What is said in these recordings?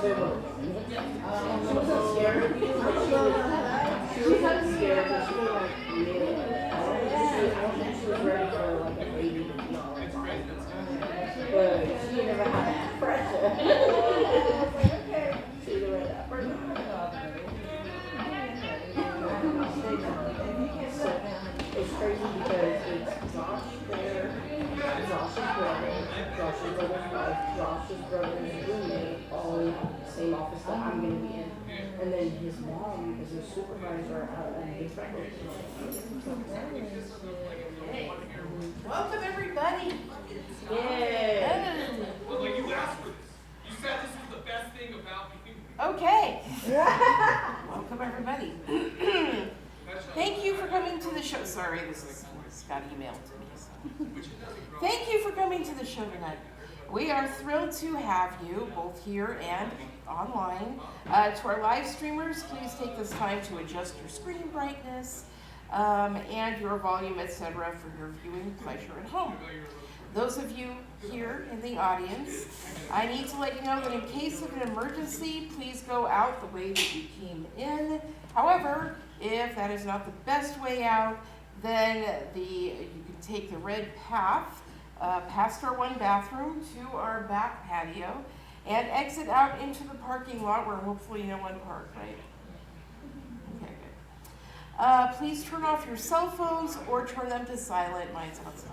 She wasn't scared of you, but she was kind of scared, but she was like, she was ready for like a baby to be all excited. But she never had that pressure. Okay. She never had that pressure. It's crazy because it's Josh there, Josh's brother's wife, Josh's brother's roommate, all in the same office that I'm going to be in. And then his mom is a supervisor at a big factory. Welcome everybody. Yeah. Well, like you asked for this. You said this was the best thing about being. Okay. Welcome everybody. Thank you for coming to the show. Sorry, this got emailed to me. So. Thank you for coming to the show tonight. We are thrilled to have you both here and online. To our live streamers, please take this time to adjust your screen brightness and your volume, etc. for your viewing pleasure at home. Those of you here in the audience, I need to let you know that in case of an emergency, please go out the way that you came in. However, if that is not the best way out, then you can take the red path past our one bathroom to our back patio and exit out into the parking lot where hopefully no one parked, right? Okay, good. Please turn off your cell phones or turn them to silent. Mine's on silent.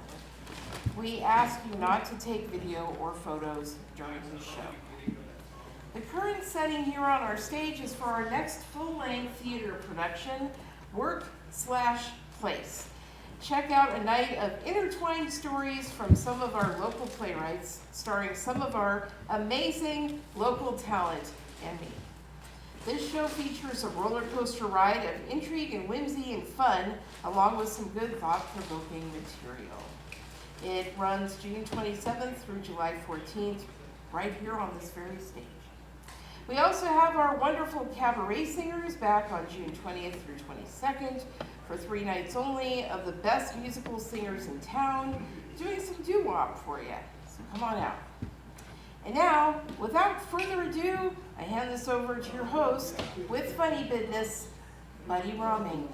We ask you not to take video or photos during the show. The current setting here on our stage is for our next full-length theater production, Work/Place. Check out a night of intertwined stories from some of our local playwrights, starring some of our amazing local talent and me. This show features a roller coaster ride of intrigue and whimsy and fun, along with some good thought-provoking material. It runs June 27th through July 14th, right here on this very stage. We also have our wonderful cabaret singers back on June 20th through 22nd for 3 nights only of the best musical singers in town, doing some doo-wop for you. So come on out. And now, without further ado, I hand this over to your host with Funny Bidness, Buddy Rahming.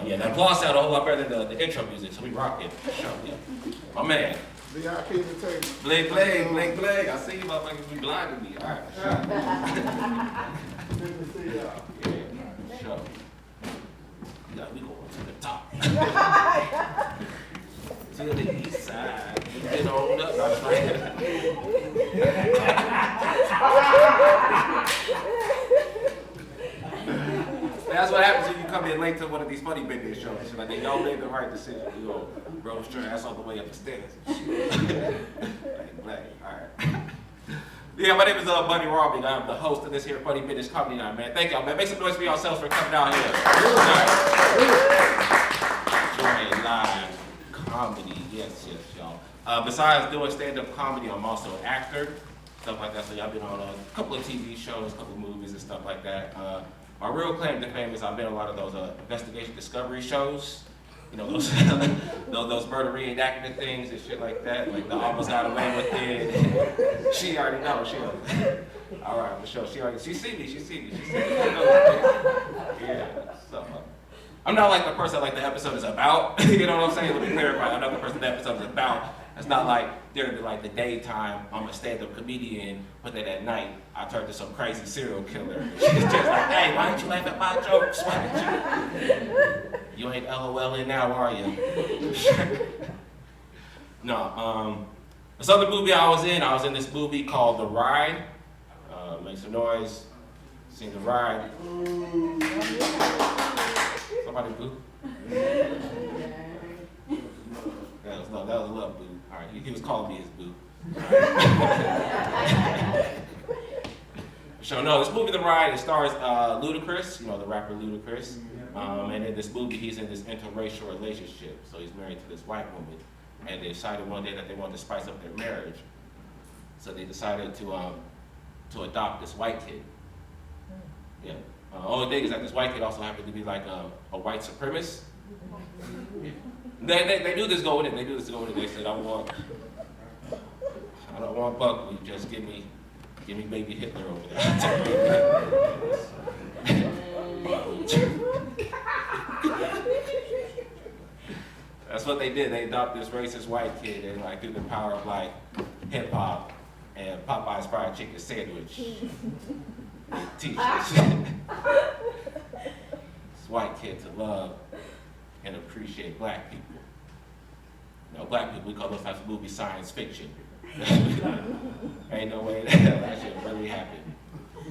Yeah, that applause sounded a whole lot better than the intro music, so we rock it. Yeah. My man. VIP to table. Blake. I see you motherfuckers be blinding me. All right. Good to see y'all. Yeah, sure. Yeah, we going to the top. To the east side. Get on up. That's what happens when you come in late to one of these Funny Bidness shows. It's like, y'all made the right decision. You go, bro, your ass all the way up the stairs. Black. All right. Yeah, my name is Buddy Rahming. I'm the host of this here Funny Bidness Comedy Night, man. Thank y'all, man. Make some noise for yourselves for coming out here. Enjoying live comedy. Yes, y'all. Besides doing stand-up comedy, I'm also an actor, stuff like that. So y'all been on a couple of TV shows, a couple of movies and stuff like that. My real claim to fame is I've been on a lot of those investigation discovery shows. You know, those murder reenactment things and shit like that. Like the almost got away with it. She already knows. All right, for sure. She see me. Yeah. So I'm not like the person like the episode is about. You know what I'm saying? Let me clarify. I'm not the person the episode is about. It's not like during like the daytime, I'm a stand-up comedian, but then at night, I turn to some crazy serial killer. She's just like, hey, why didn't you laugh at my jokes? Why didn't you? You ain't LOLing now, are you? No, this other movie I was in this movie called The Ride. Make some noise. Sing The Ride. Somebody boo. That was a love boo. All right, he was calling me his boo. So no, this movie The Ride, it stars Ludacris, you know, the rapper Ludacris. And in this movie, he's in this interracial relationship. So he's married to this white woman. and they decided one day that they wanted to spice up their marriage. So they decided to adopt this white kid. Yeah. Only thing is that this white kid also happened to be like a white supremacist. Yeah. They do this go with it. They do this go with it. They said, I don't want Buckley. Just give me baby Hitler over there. That's what they did. They adopted this racist white kid, and like through the power of like hip hop and Popeye's fried chicken sandwich, they teach this white kid to love and appreciate black people. You know, black people, we call those types of movies science fiction. Ain't no way that shit really happened.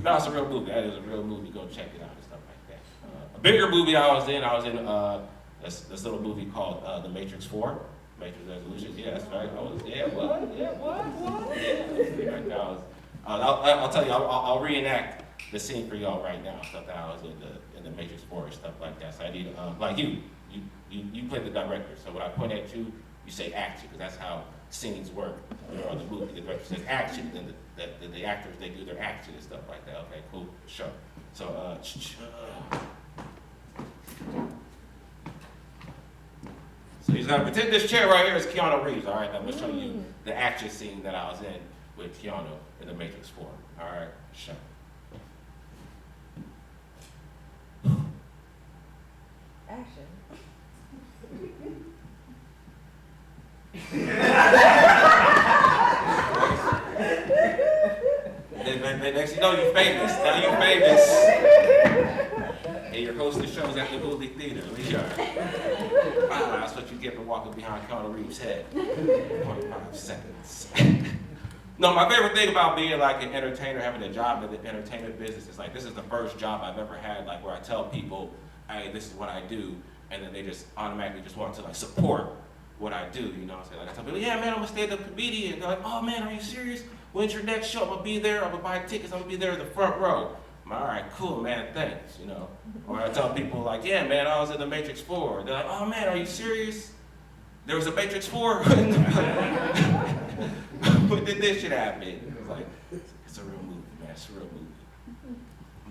No, it's a real movie. That is a real movie. Go check it out and stuff like that. A bigger movie I was in this little movie called The Matrix 4. Matrix Resolutions. Yeah, that's right. What? Yeah. I'll tell you. I'll reenact the scene for y'all right now. Stuff that I was in the Matrix 4 and stuff like that. So I need like you play the director. So when I point at you, you say action, because that's how scenes work. You know, on the movie, the director says action, then the actors, they do their action and stuff like that. Okay, cool, sure. So, so he's gonna pretend this chair right here is Keanu Reeves. All right, I'm gonna show you the action scene that I was in with Keanu in The Matrix 4. All right, sure. Action. Next you know you're famous. Now you're famous. And you're hosting shows at the Ooley Theater. That's what you get for walking behind Keanu Reeves' head. 0.5 seconds. No, my favorite thing about being like an entertainer, having a job in the entertainment business is like, this is the first job I've ever had, like where I tell people, hey, this is what I do, and then they just automatically just want to like support what I do, you know what I'm saying? Like I tell people, yeah man, I'm a stand-up comedian. They're like, oh man, are you serious? When's your next show? I'm gonna be there, I'm gonna buy tickets, I'm gonna be there in the front row. I'm like, all right, cool man, thanks, you know. Or I tell people like, yeah man, I was in the Matrix 4. They're like, oh man, are you serious? There was a Matrix 4? When did this shit happen? It's like, it's a real movie, man, it's a real movie.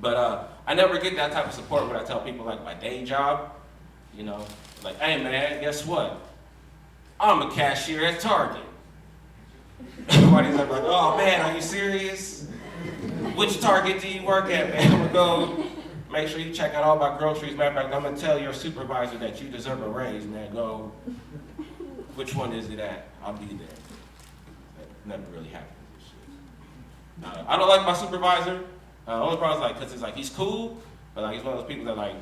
But I never get that type of support when I tell people like my day job, you know, like, hey man, guess what? I'm a cashier at Target. Everybody's like, oh man, are you serious? Which Target do you work at, man? I'm gonna go make sure you check out all my groceries. Matter of fact, I'm gonna tell your supervisor that you deserve a raise, man. Go, which one is it at? I'll be there. That never really happens. I don't like my supervisor. Only problem is like, cause it's like, he's cool, but like he's one of those people that like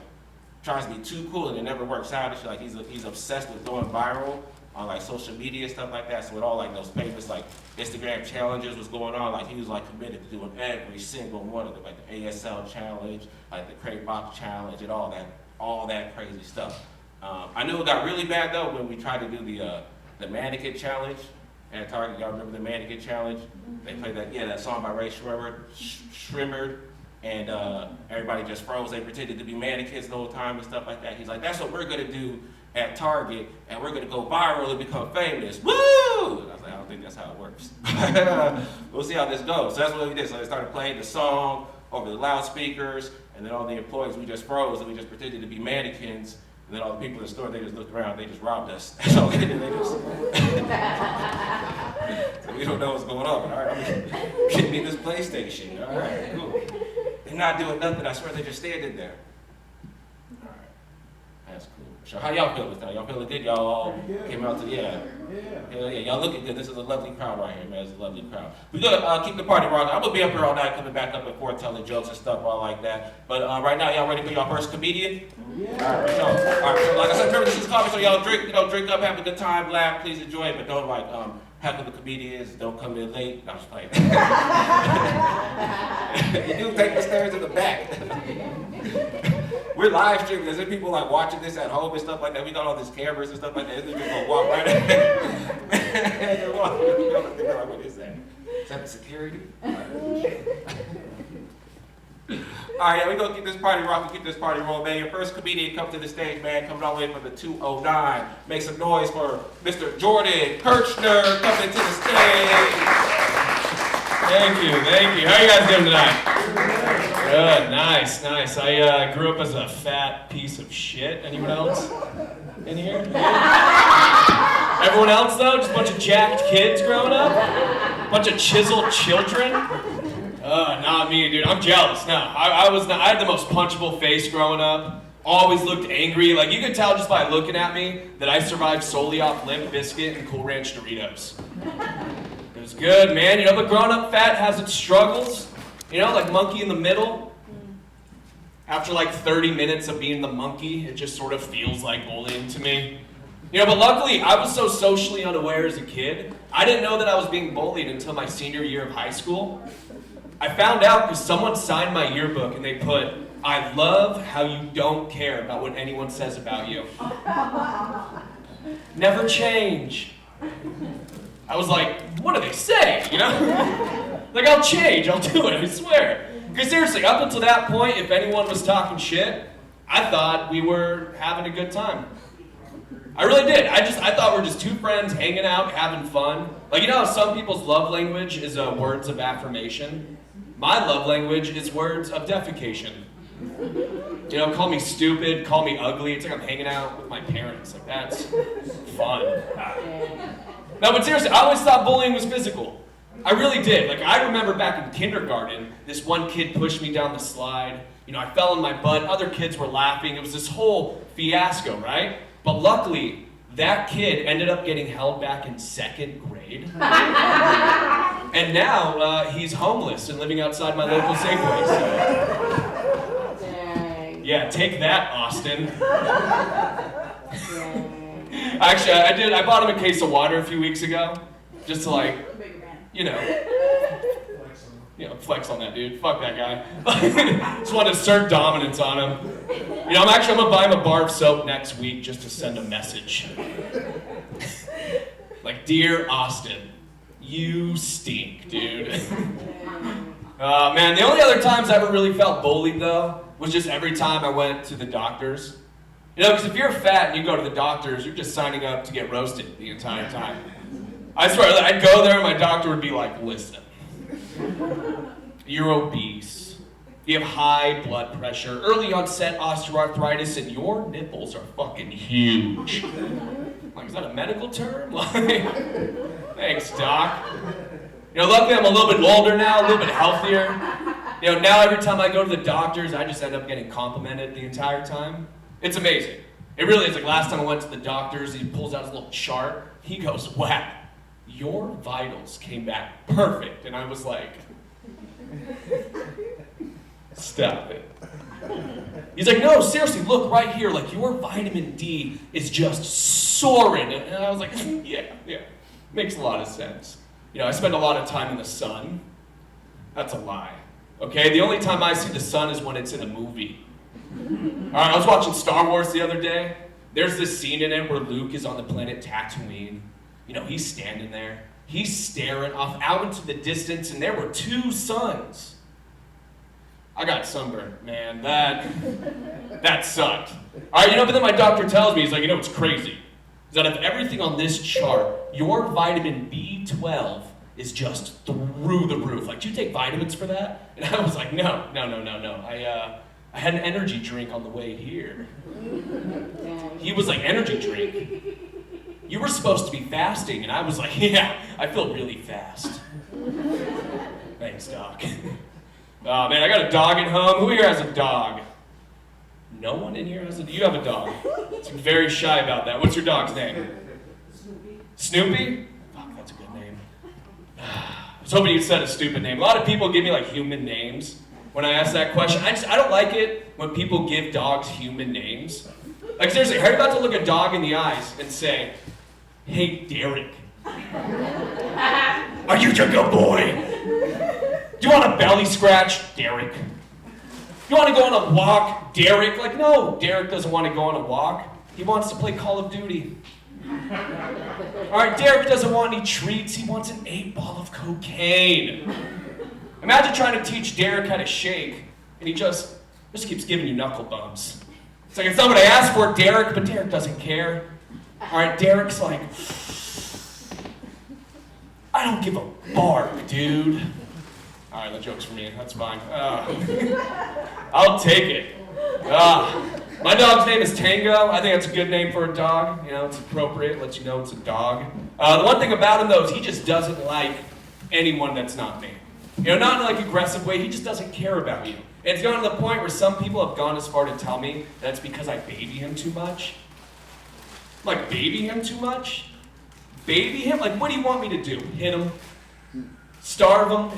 tries to be too cool and it never works out. It's like he's obsessed with going viral on like social media and stuff like that. So with all like those famous like Instagram challenges was going on, like he was like committed to doing every single one of them, like the ASL challenge, like the Crate Box challenge, and all that crazy stuff. I knew it got really bad though when we tried to do the mannequin challenge at Target. Y'all remember the mannequin challenge? They played that song by Ray Shrimmer, and everybody just froze. They pretended to be mannequins the whole time and stuff like that. He's like, that's what we're gonna do at Target, and we're gonna go viral and become famous. Woo! And I was like, I don't think that's how it works. We'll see how this goes. So that's what we did. So they started playing the song over the loudspeakers, and then all the employees, we just froze and we just pretended to be mannequins. And then all the people in the store, they just looked around, they just robbed us. So they just, so we don't know what's going on. All right, I'm just getting me this PlayStation. All right, cool. They're not doing nothing. I swear they're just standing there. All right, that's cool. So how y'all feeling now? Y'all feeling good? Y'all all came out to, yeah. Hell yeah, y'all looking good. This is a lovely crowd right here, man. It's a lovely crowd. We're gonna keep the party rocking. I'm gonna be up here all night, coming back up and forth, telling jokes and stuff, all like that. But right now, y'all ready for y'all first comedian? Yeah. All right, so like I said, remember this is coffee, so y'all drink up, have a good time, laugh, please enjoy it, but don't like heckle the comedians. Don't come in late. No, I'm just playing. You do take the stairs in the back. We're live streaming. There's people like watching this at home and stuff like that. We got all these cameras and stuff like that. They're just gonna walk right in. They're walking. They're like, what is that? Is that the security? All All right, we gonna keep this party rocking, keep this party rolling, man. Your first comedian come to the stage, man, coming all the way from the 209. Make some noise for Mr. Jordan Kirchner coming to the stage. Thank you. How you guys doing tonight? Good, nice. I grew up as a fat piece of shit. Anyone else in here? Everyone else though? Just a bunch of jacked kids growing up? Bunch of chiseled children? Not me, dude. I'm jealous. No, I had the most punchable face growing up. Always looked angry. Like, you could tell just by looking at me that I survived solely off Limp Bizkit and Cool Ranch Doritos. It was good, man. You know, but growing up fat has its struggles. You know, like monkey in the middle. After like 30 minutes of being the monkey, it just sort of feels like bullying to me. You know, but luckily, I was so socially unaware as a kid, I didn't know that I was being bullied until my senior year of high school. I found out because someone signed my yearbook and they put, "I love how you don't care about what anyone says about you. Never change." I was like, what do they say, you know? Like, I'll change, I'll do it, I swear. Because seriously, up until that point, if anyone was talking shit, I thought we were having a good time. I really did. I thought we're just two friends hanging out, having fun. Like, you know how some people's love language is words of affirmation? My love language is words of defecation. You know, call me stupid, call me ugly. It's like I'm hanging out with my parents. Like, that's fun. No, but seriously, I always thought bullying was physical. I really did. Like, I remember back in kindergarten, this one kid pushed me down the slide. You know, I fell on my butt. Other kids were laughing. It was this whole fiasco, right? But luckily, that kid ended up getting held back in 2nd grade. And now he's homeless and living outside my local Safeway. So. Dang. Yeah, take that, Austin. Dang. Actually, I bought him a case of water a few weeks ago, just to like, you know, flex on that dude. Fuck that guy. Just wanted to assert dominance on him. You know, I'm gonna buy him a bar of soap next week just to send a message. Like, dear Austin, you stink, dude. Man, the only other times I ever really felt bullied though was just every time I went to the doctors. You know, because if you're fat and you go to the doctors, you're just signing up to get roasted the entire time. I swear, I'd go there and my doctor would be like, listen, you're obese, you have high blood pressure, early onset osteoarthritis, and your nipples are fucking huge. Like, is that a medical term? Like, thanks, doc. You know, luckily I'm a little bit older now, a little bit healthier. You know, now every time I go to the doctors, I just end up getting complimented the entire time. It's amazing. It really is. Like, last time I went to the doctors, he pulls out his little chart. He goes, wow, your vitals came back perfect. And I was like, stop it. He's like, no, seriously, look right here. Like, your vitamin D is just soaring. And I was like, yeah, makes a lot of sense. You know, I spend a lot of time in the sun. That's a lie. Okay, the only time I see the sun is when it's in a movie. All right, I was watching Star Wars the other day. There's this scene in it where Luke is on the planet Tatooine. You know, he's standing there. He's staring off out into the distance, and there were 2 suns. I got sunburned, man. That sucked. All right, you know, but then my doctor tells me, he's like, you know what's crazy? Is that of everything on this chart, your vitamin B12 is just through the roof. Like, do you take vitamins for that? And I was like, no. I had an energy drink on the way here. He was like, energy drink? You were supposed to be fasting. And I was like, yeah, I feel really fast. Thanks, doc. Oh man, I got a dog at home. Who here has a dog? No one in here has a dog? You have a dog. I'm very shy about that. What's your dog's name? Snoopy? Fuck, that's a good name. I was hoping you said a stupid name. A lot of people give me like human names when I ask that question. I don't like it when people give dogs human names. Like, seriously, how are you about to look a dog in the eyes and say, hey, Derek, are you a good boy? Do you want a belly scratch? Derek. You want to go on a walk? Derek? Like, no, Derek doesn't want to go on a walk. He wants to play Call of Duty. All right, Derek doesn't want any treats. He wants an 8 ball of cocaine. Imagine trying to teach Derek how to shake, and he just keeps giving you knuckle bumps. It's like, it's not what I asked for, Derek, but Derek doesn't care. All right, Derek's like, I don't give a bark, dude. All right, that joke's for me. That's fine. I'll take it. My dog's name is Tango. I think that's a good name for a dog. You know, it's appropriate. Lets you know it's a dog. The one thing about him, though, is he just doesn't like anyone that's not me. You know, not in like aggressive way. He just doesn't care about you. And it's gotten to the point where some people have gone as far to tell me that it's because I baby him too much. Like, baby him too much? Baby him? Like, what do you want me to do? Hit him? Starve him?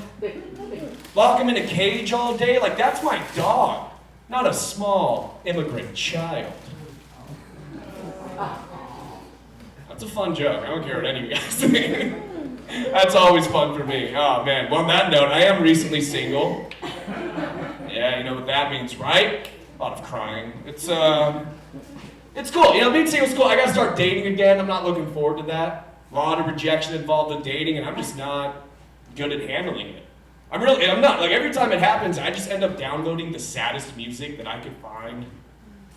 Lock him in a cage all day? Like, that's my dog, not a small immigrant child. That's a fun joke. I don't care what any of you guys think. That's always fun for me. Oh, man. Well, on that note, I am recently single. Yeah, you know what that means, right? A lot of crying. It's cool. You know, being single is cool. I gotta start dating again. I'm not looking forward to that. A lot of rejection involved with dating, and I'm just not good at handling it. I'm not. Like, every time it happens, I just end up downloading the saddest music that I could find.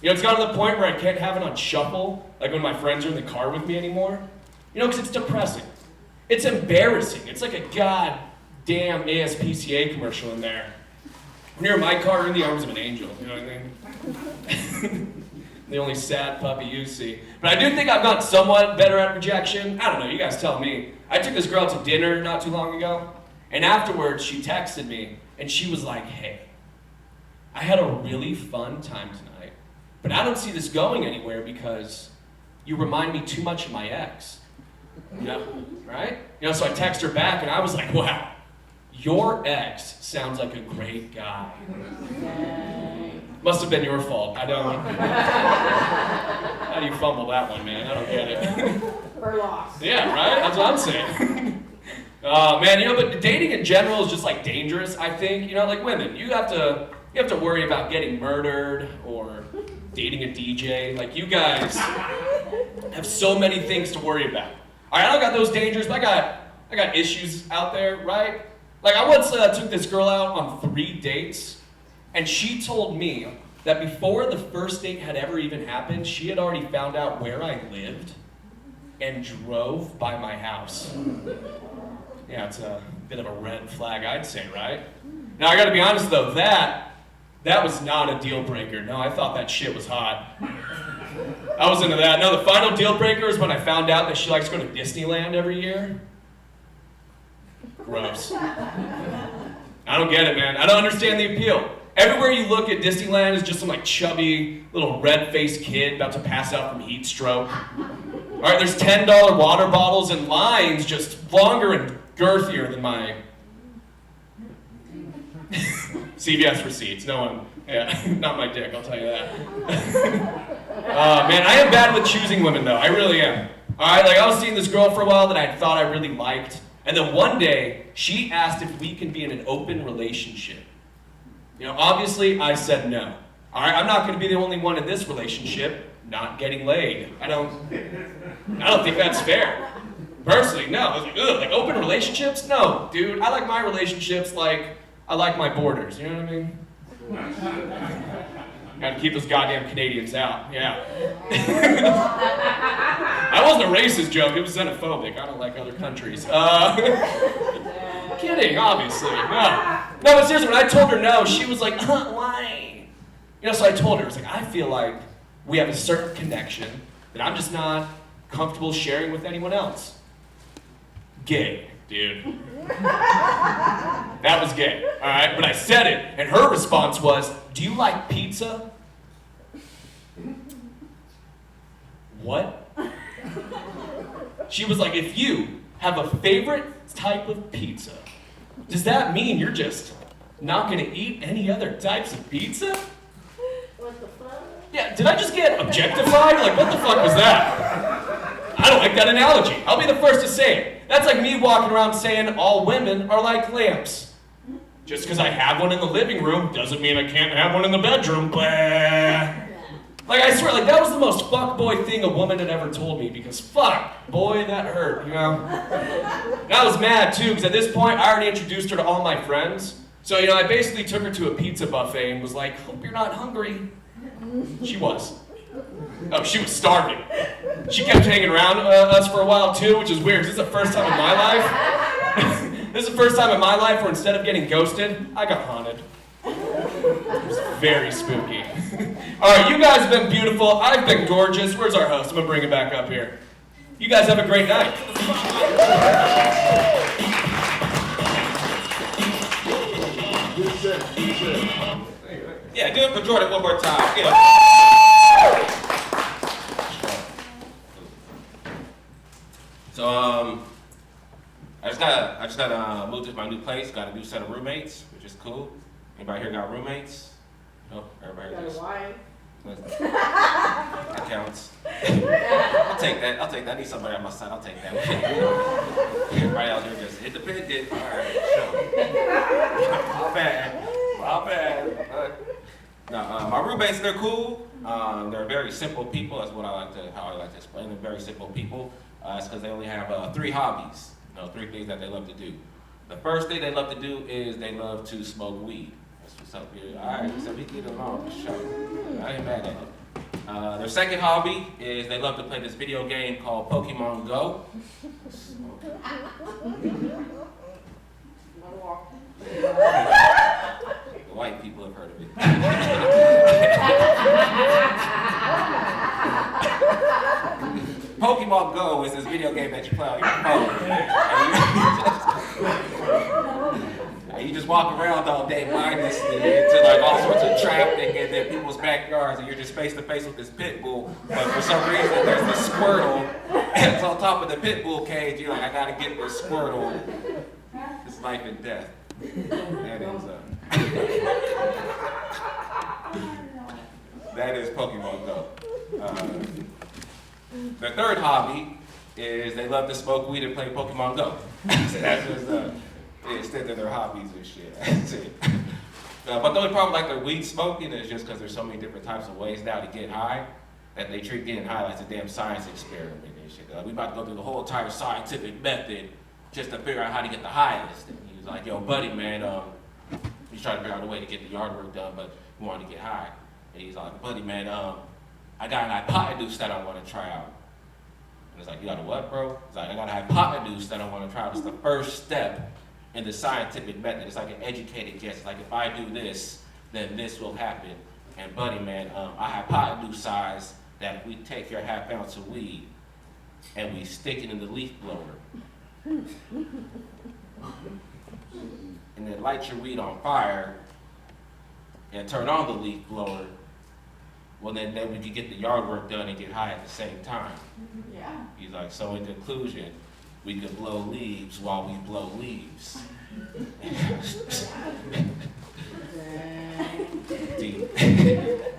You know, it's gotten to the point where I can't have it on shuffle, like when my friends are in the car with me anymore. You know, because it's depressing. It's embarrassing. It's like a goddamn ASPCA commercial in there. Near my car, in the arms of an angel. You know what I mean? The only sad puppy you see. But I do think I've gotten somewhat better at rejection. I don't know, you guys tell me. I took this girl to dinner not too long ago, and afterwards she texted me, and she was like, hey, I had a really fun time tonight, but I don't see this going anywhere because you remind me too much of my ex. You know, right? You know, so I text her back, and I was like, wow, your ex sounds like a great guy. Must have been your fault. I don't. How do you fumble that one, man? I don't get it. Or lost. Yeah, right? That's what I'm saying. Man, you know, but dating in general is just like dangerous, I think. You know, like women, you have to worry about getting murdered or dating a DJ. Like, you guys have so many things to worry about. All right, I don't got those dangers, but I got issues out there, right? Like, I once took this girl out on 3 dates, and she told me that before the first date had ever even happened, she had already found out where I lived and drove by my house. Yeah, it's a bit of a red flag, I'd say, right? Now, I gotta be honest, though, that was not a deal breaker. No, I thought that shit was hot. I was into that. No, the final deal breaker is when I found out that she likes to go to Disneyland every year. Gross. I don't get it, man. I don't understand the appeal. Everywhere you look at Disneyland is just some like chubby little red-faced kid about to pass out from heat stroke. All right, there's $10 water bottles and lines just longer and girthier than my CVS receipts. No one, yeah, not my dick, I'll tell you that. Man, I am bad with choosing women though, I really am. All right, like I was seeing this girl for a while that I thought I really liked, and then one day she asked if we can be in an open relationship. You know, obviously I said no. All right, I'm not going to be the only one in this relationship not getting laid. I don't think that's fair. Personally, no. I was like, ugh, like open relationships? No, dude. I like my relationships like I like my borders. You know what I mean? Got to keep those goddamn Canadians out. Yeah. That wasn't a racist joke. It was xenophobic. I don't like other countries. Kidding, obviously. No, but seriously, when I told her no, she was like, why? You know, so I told her, I was like, I feel like we have a certain connection that I'm just not comfortable sharing with anyone else. Gay, dude. That was gay, all right? But I said it, and her response was, do you like pizza? What? She was like, if you have a favorite type of pizza, does that mean you're just not gonna eat any other types of pizza? What the fuck? Yeah, did I just get objectified? Like, what the fuck was that? I don't like that analogy. I'll be the first to say it. That's like me walking around saying all women are like lamps. Just because I have one in the living room doesn't mean I can't have one in the bedroom. Blah. Like, I swear, like, that was the most fuckboy thing a woman had ever told me, because fuck, boy, that hurt, you know? And I was mad, too, because at this point, I already introduced her to all my friends, So, I basically took her to a pizza buffet and was like, hope you're not hungry. She was. Oh, she was starving. She kept hanging around us for a while too, which is weird. This is the first time in my life. This is the first time in my life where instead of getting ghosted, I got haunted. It was very spooky. All right, you guys have been beautiful. I've been gorgeous. Where's our host? I'm gonna bring it back up here. You guys have a great night. Good set, good set. Yeah, do it for Jordan one more time. Yeah. So I just gotta move to my new place. Got a new set of roommates, which is cool. Anybody here got roommates? No, everybody Got a does. wife. That counts. I'll take that. I need somebody on my side. I'll take that. Everybody out there just independent. All right, sure. My bad. No, my roommates, they're cool. They're very simple people. That's how I like to explain them. Very simple people. It's because they only have 3 hobbies. 3 things that they love to do. The first thing they love to do is they love to smoke weed. That's what's up here. All right, so we get along for sure. I ain't mad at it. Their second hobby is they love to play this video game called Pokemon Go. White people have heard of it. Pokemon Go is this video game that you play on your phone. And you just walk around all day mindlessly into like all sorts of traffic and then people's backyards, and you're just face to face with this pit bull. But for some reason, there's this Squirtle that's on top of the pit bull cage. You're like, I gotta get this Squirtle. It's life and death. That is Pokemon Go. Their third hobby is they love to smoke weed and play Pokemon Go. So that's just the extent of their hobbies and shit. That's it. But the only problem like their weed smoking is just because there's so many different types of ways now to get high that they treat getting high like a damn science experiment and shit. We about to go through the whole entire scientific method just to figure out how to get the highest. And he was like, yo, buddy, man, he's trying to figure out a way to get the yard work done, but he wanted to get high. And he's like, buddy, man, I got an hypotenuse that I want to try out. And it's like, you got a what, bro? He's like, I got a hypotenuse that I want to try out. It's the first step in the scientific method. It's like an educated guess. It's like, if I do this, then this will happen. And buddy, man, I hypotenuse that if we take your half ounce of weed and we stick it in the leaf blower and then light your weed on fire and turn on the leaf blower, well then we could get the yard work done and get high at the same time. Yeah. He's like, so in conclusion, we could blow leaves while we blow leaves. Deep.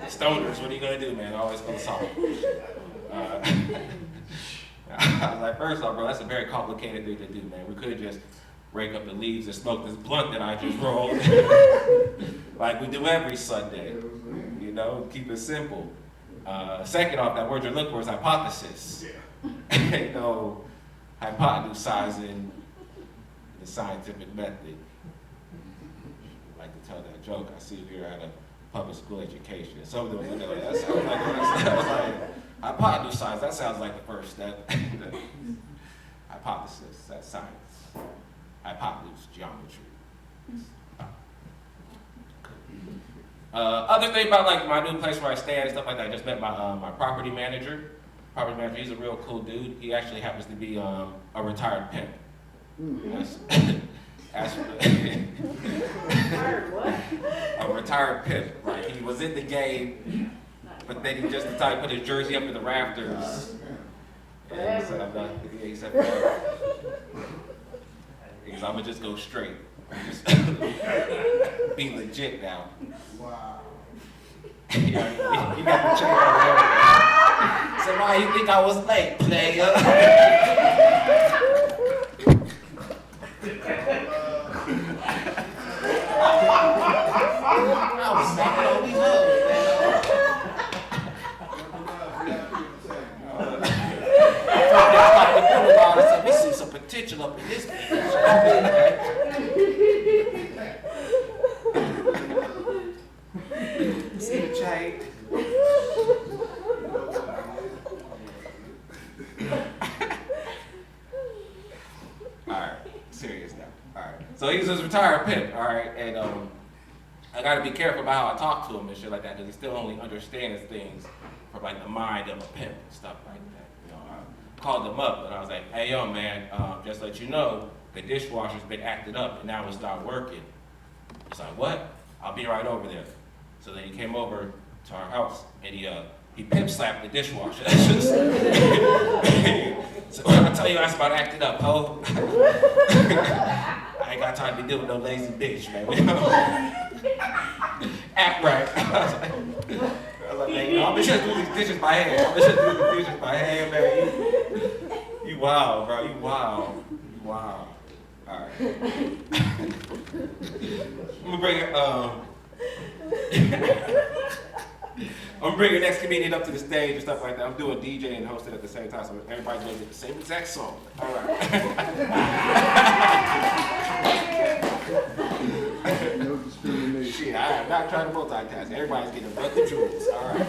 Stoners, what are you gonna do, man? Always philosophical. I was like, first off, bro, that's a very complicated thing to do, man. We could just rake up the leaves and smoke this blunt that I just rolled, like we do every Sunday. You know, keep it simple. Second off, that word you're looking for is hypothesis. You know, hypothesizing the scientific method. I like to tell that joke. I see you here at a public school education. Some of them, that sounds like hypothesize. That sounds like the first step. Hypothesis, that's science. Hypotenuse, geometry. Other thing about like my new place where I stay and stuff like that, I just met my property manager. He's a real cool dude. He actually happens to be a retired pimp. That's a retired pimp. Like he was in the game, but then he just decided to put his jersey up in the rafters. And he said, I'm gonna just go straight. Just be legit now. Wow. You got the chain on there. So why you think I was late, player? I was making all these hoes, man. We see some potential up in this bitch. serious now. All right. So he's a retired pimp. All right, and I gotta be careful about how I talk to him and shit like that because he still only understands things from like the mind of a pimp and stuff like that. You know, I called him up and I was like, "Hey, yo, man, just let you know, the dishwasher's been acting up and now it's not working." He's like, "What? I'll be right over there." So then he came over to our house and he pimp slapped the dishwasher. So I tell you, that's about acting up, ho. I ain't got time to deal with no lazy bitch, man. Act right. I was like, man, I'm just do these dishes by hand. Man. You wild, bro. You wild. All right. I'm gonna bring I'm gonna bring the next comedian up to the stage and stuff like that. I'm doing DJ and hosting at the same time, so everybody's gonna get the same exact song. All right. No discrimination. Shit, I'm not trying to multitask. Everybody's getting run the jewels. All right.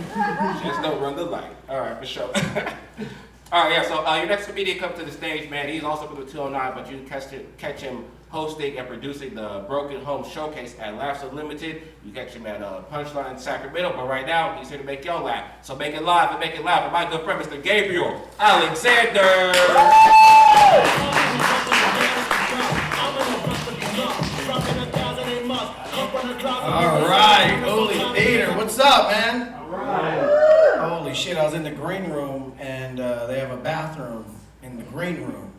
Just don't run the light. All right, for sure. All right, yeah, so your next comedian comes to the stage, man. He's also from the 209, but you catch him hosting and producing the Broken Home Showcase at Laughs Unlimited. You catch him at Punchline in Sacramento, but right now, he's here to make y'all laugh. So make it live and make it loud for my good friend, Mr. Gabriel Alexander. All right, Ooley Theater, what's up, man? All right. Holy shit, I was in the green room, and they have a bathroom in the green room.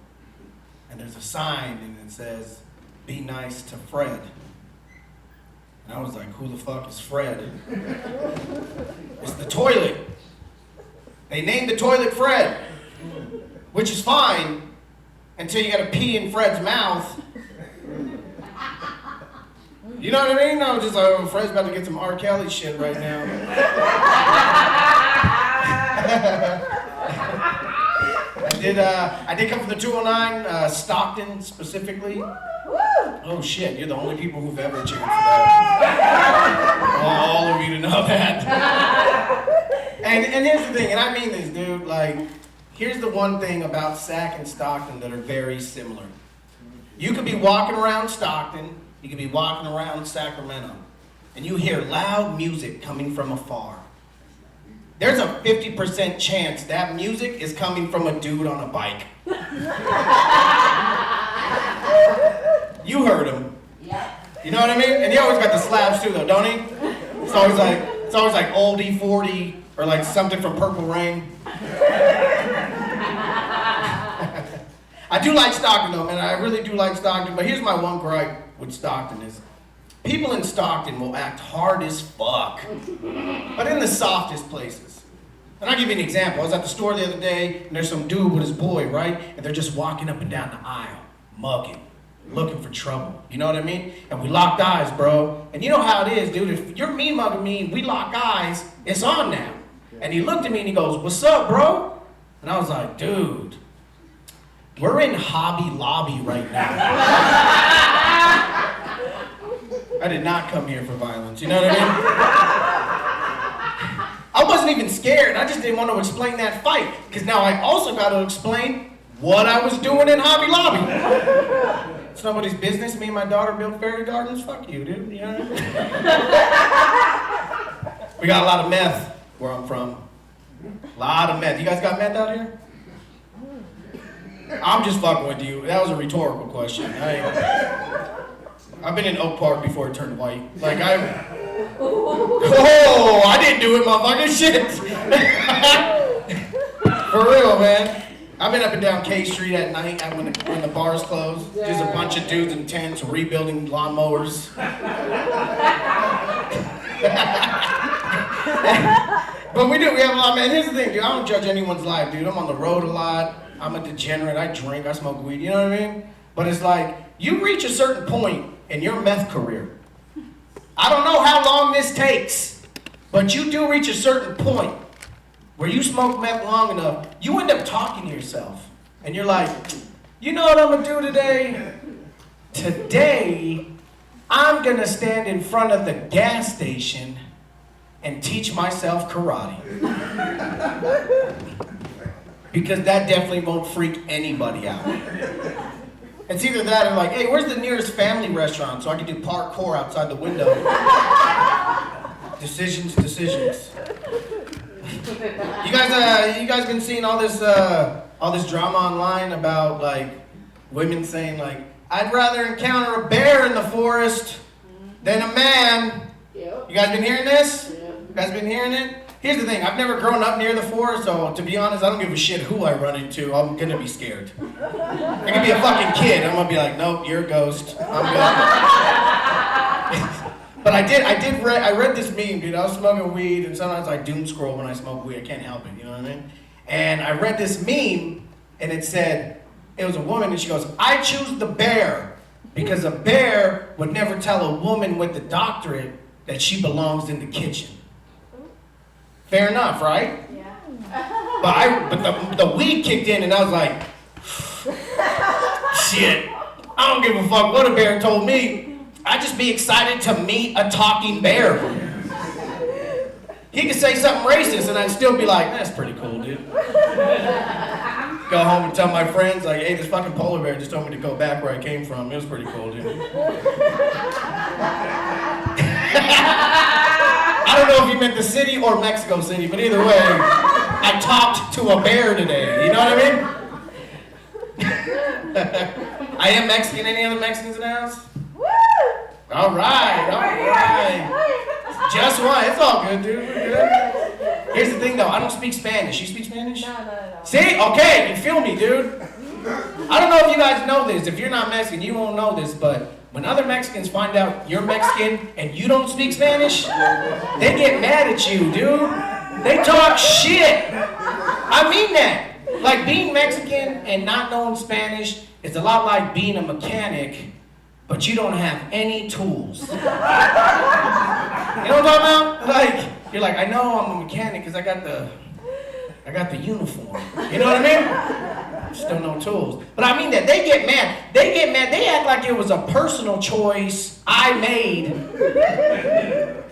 And there's a sign, and it says, "Be nice to Fred." And I was like, who the fuck is Fred? It's the toilet. They named the toilet Fred, which is fine until you gotta pee in Fred's mouth. You know what I mean? I was just like, oh, Fred's about to get some R. Kelly shit right now. I did come from the 209, Stockton specifically. Oh shit, you're the only people who've ever cheered for that. All of you to know that. And here's the thing, and I mean this, dude, like, here's the one thing about Sac and Stockton that are very similar. You could be walking around Stockton, you could be walking around Sacramento, and you hear loud music coming from afar. There's a 50% chance that music is coming from a dude on a bike. You heard him. Yeah. You know what I mean? And he always got the slabs too, though, don't he? It's always like oldie 40 or like something from Purple Rain. I do like Stockton though, man. I really do like Stockton. But here's my one gripe with Stockton is people in Stockton will act hard as fuck, but in the softest places. And I'll give you an example. I was at the store the other day, and there's some dude with his boy, right? And they're just walking up and down the aisle, mugging, looking for trouble. You know what I mean? And we locked eyes, bro. And you know how it is, dude. If you're mean mugging me and we lock eyes, it's on now. And he looked at me and he goes, "What's up, bro?" And I was like, dude, we're in Hobby Lobby right now. I did not come here for violence, you know what I mean? I wasn't even scared, I just didn't want to explain that fight, because now I also got to explain what I was doing in Hobby Lobby. It's nobody's business, me and my daughter built fairy gardens, fuck you, dude, you know what I mean? We got a lot of meth where I'm from. A lot of meth. You guys got meth out here? I'm just fucking with you. That was a rhetorical question. I've been in Oak Park before it turned white. Like oh, I didn't do it, motherfucker. Shit. For real, man. I've been up and down K Street at night when the bars close. Just a bunch of dudes in tents rebuilding lawnmowers. But we have a lot, man. Here's the thing, dude. I don't judge anyone's life, dude. I'm on the road a lot. I'm a degenerate. I drink. I smoke weed. You know what I mean? But it's like, you reach a certain point in your meth career. I don't know how long this takes, but you do reach a certain point where you smoke meth long enough, you end up talking to yourself. And you're like, you know what I'm going to do today? Today, I'm going to stand in front of the gas station and teach myself karate. Because that definitely won't freak anybody out. It's either that or like, hey, where's the nearest family restaurant so I can do parkour outside the window? Decisions. You guys been seeing all this drama online about like women saying like, I'd rather encounter a bear in the forest than a man. Yep. You guys been hearing this? Yeah. You guys been hearing it? Here's the thing, I've never grown up near the forest, so to be honest, I don't give a shit who I run into. I'm gonna be scared. I could be a fucking kid. I'm gonna be like, nope, you're a ghost. I'm good. But I read this meme, dude. I was smoking weed, and sometimes I doom scroll when I smoke weed. I can't help it, you know what I mean? And I read this meme, and it said, it was a woman, and she goes, I choose the bear, because a bear would never tell a woman with the doctorate that she belongs in the kitchen. Fair enough, right? Yeah. But the weed kicked in, and I was like, shit, I don't give a fuck what a bear told me. I'd just be excited to meet a talking bear. He could say something racist, and I'd still be like, that's pretty cool, dude. Go home and tell my friends, like, hey, this fucking polar bear just told me to go back where I came from. It was pretty cool, dude. I don't know if you meant the city or Mexico City, but either way, I talked to a bear today. You know what I mean? I am Mexican. Any other Mexicans in the house? Woo! All right. Just one. It's all good, dude. We're good. Here's the thing, though. I don't speak Spanish. You speak Spanish? No. See? Okay, you feel me, dude. I don't know if you guys know this. If you're not Mexican, you won't know this, but when other Mexicans find out you're Mexican and you don't speak Spanish, they get mad at you, dude. They talk shit. I mean that. Like, being Mexican and not knowing Spanish is a lot like being a mechanic, but you don't have any tools. You know what I'm talking about? Like, you're like, I know I'm a mechanic because I got the uniform. You know what I mean? Still no tools. But I mean that. They get mad. They act like it was a personal choice I made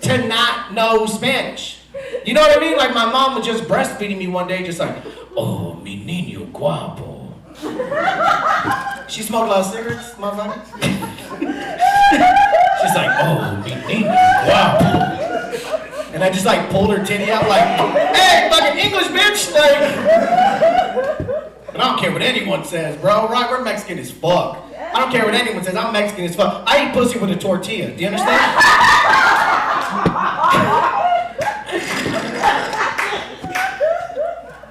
to not know Spanish. You know what I mean? Like, my mom was just breastfeeding me one day, just like, oh, mi niño guapo. She smoked a lot of cigarettes, motherfucker. She's like, oh, mi niño guapo. And I just like pulled her titty out like, hey, fucking English bitch! Like, but I don't care what anyone says, bro. Right? We're Mexican as fuck. I don't care what anyone says. I'm Mexican as fuck. I eat pussy with a tortilla. Do you understand?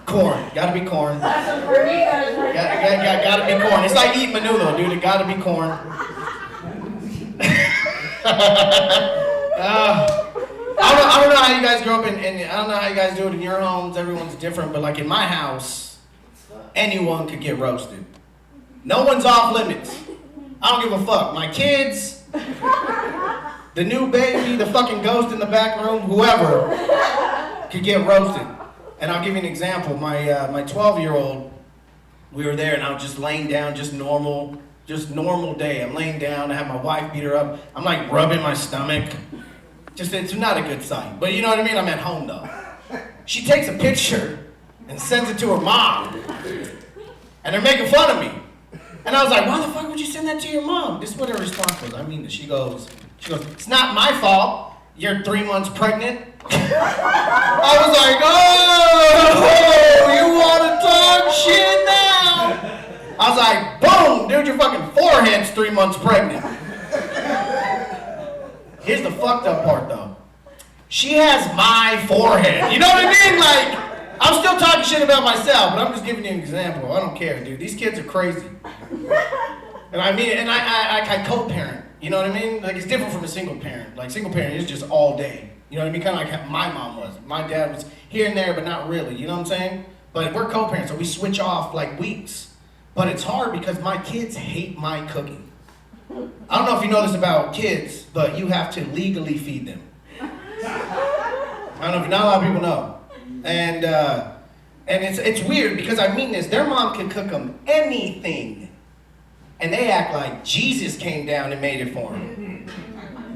Corn. Gotta be corn. Gotta be corn. It's like eating menudo, dude. It gotta be corn. I don't know how you guys grow up and I don't know how you guys do it in your homes. Everyone's different, but like in my house, anyone could get roasted. No one's off limits. I don't give a fuck. My kids, the new baby, the fucking ghost in the back room, whoever could get roasted. And I'll give you an example. My 12-year-old, we were there and I was just laying down, just normal day. I'm laying down, I have my wife beat her up. I'm like rubbing my stomach. Just, it's not a good sign. But you know what I mean? I'm at home though. She takes a picture and sends it to her mom. And they're making fun of me. And I was like, why the fuck would you send that to your mom? This is what her response was. I mean this. She goes, it's not my fault. You're 3 months pregnant. I was like, oh, you want to talk shit now? I was like, boom, dude, your fucking forehead's 3 months pregnant. Here's the fucked up part though. She has my forehead. You know what I mean? Like, I'm still talking shit about myself, but I'm just giving you an example. I don't care, dude. These kids are crazy. And I mean, and I co-parent. You know what I mean? Like, it's different from a single parent. Like, single parent is just all day. You know what I mean? Kind of like how my mom was. My dad was here and there, but not really. You know what I'm saying? But we're co-parents, so we switch off like weeks. But it's hard because my kids hate my cooking. I don't know if you know this about kids, but you have to legally feed them. I don't know if not a lot of people know. And it's weird because I mean this. Their mom can cook them anything. And they act like Jesus came down and made it for them.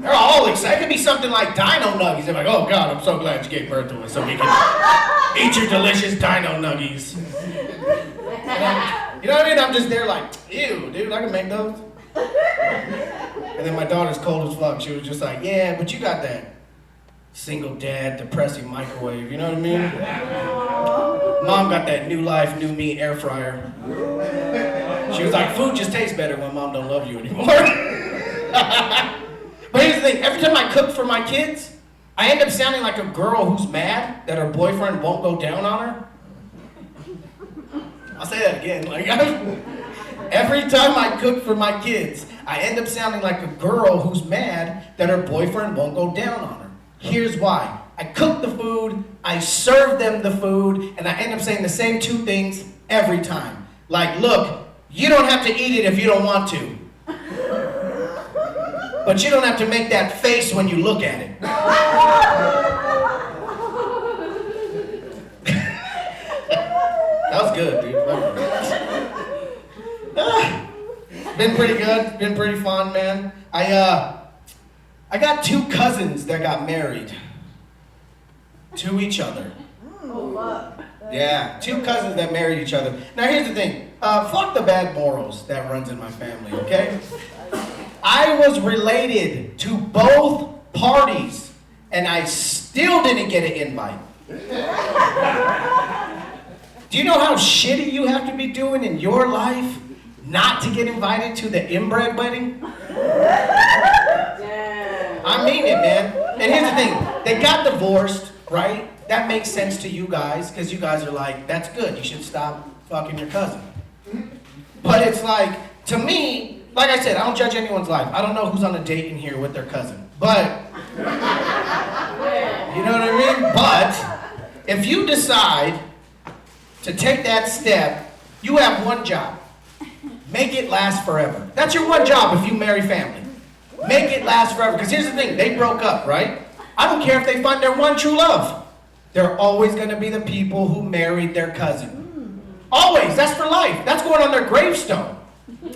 They're all excited. It could be something like dino nuggies. They're like, oh God, I'm so glad you gave birth to us so we can eat your delicious dino nuggies. You know what I mean? I'm just there like, ew, dude, I can make those. And then my daughter's cold as fuck. She was just like, yeah, but you got that single dad, depressing microwave. You know what I mean? Mom got that new life, new me air fryer. She was like, food just tastes better when mom don't love you anymore. But here's the thing, every time I cook for my kids, I end up sounding like a girl who's mad that her boyfriend won't go down on her. I'll say that again. Like, every time I cook for my kids, I end up sounding like a girl who's mad that her boyfriend won't go down on her. Here's why. I cook the food, I serve them the food, and I end up saying the same two things every time. Like, look, you don't have to eat it if you don't want to. But you don't have to make that face when you look at it. That was good, dude. Been pretty good. Been pretty fun, man. I got two cousins that got married to each other. Yeah, two cousins that married each other. Now here's the thing. Fuck the bad morals that runs in my family, okay? I was related to both parties, and I still didn't get an invite. Do you know how shitty you have to be doing in your life not to get invited to the inbred wedding? I mean it, man. And here's the thing. They got divorced, right? That makes sense to you guys, because you guys are like, that's good. You should stop fucking your cousin. But it's like, to me, like I said, I don't judge anyone's life. I don't know who's on a date in here with their cousin. But, you know what I mean? But, if you decide to take that step, you have one job. Make it last forever. That's your one job if you marry family. Make it last forever. Because here's the thing, they broke up, right? I don't care if they find their one true love. They're always going to be the people who married their cousin. Always. That's for life. That's going on their gravestone.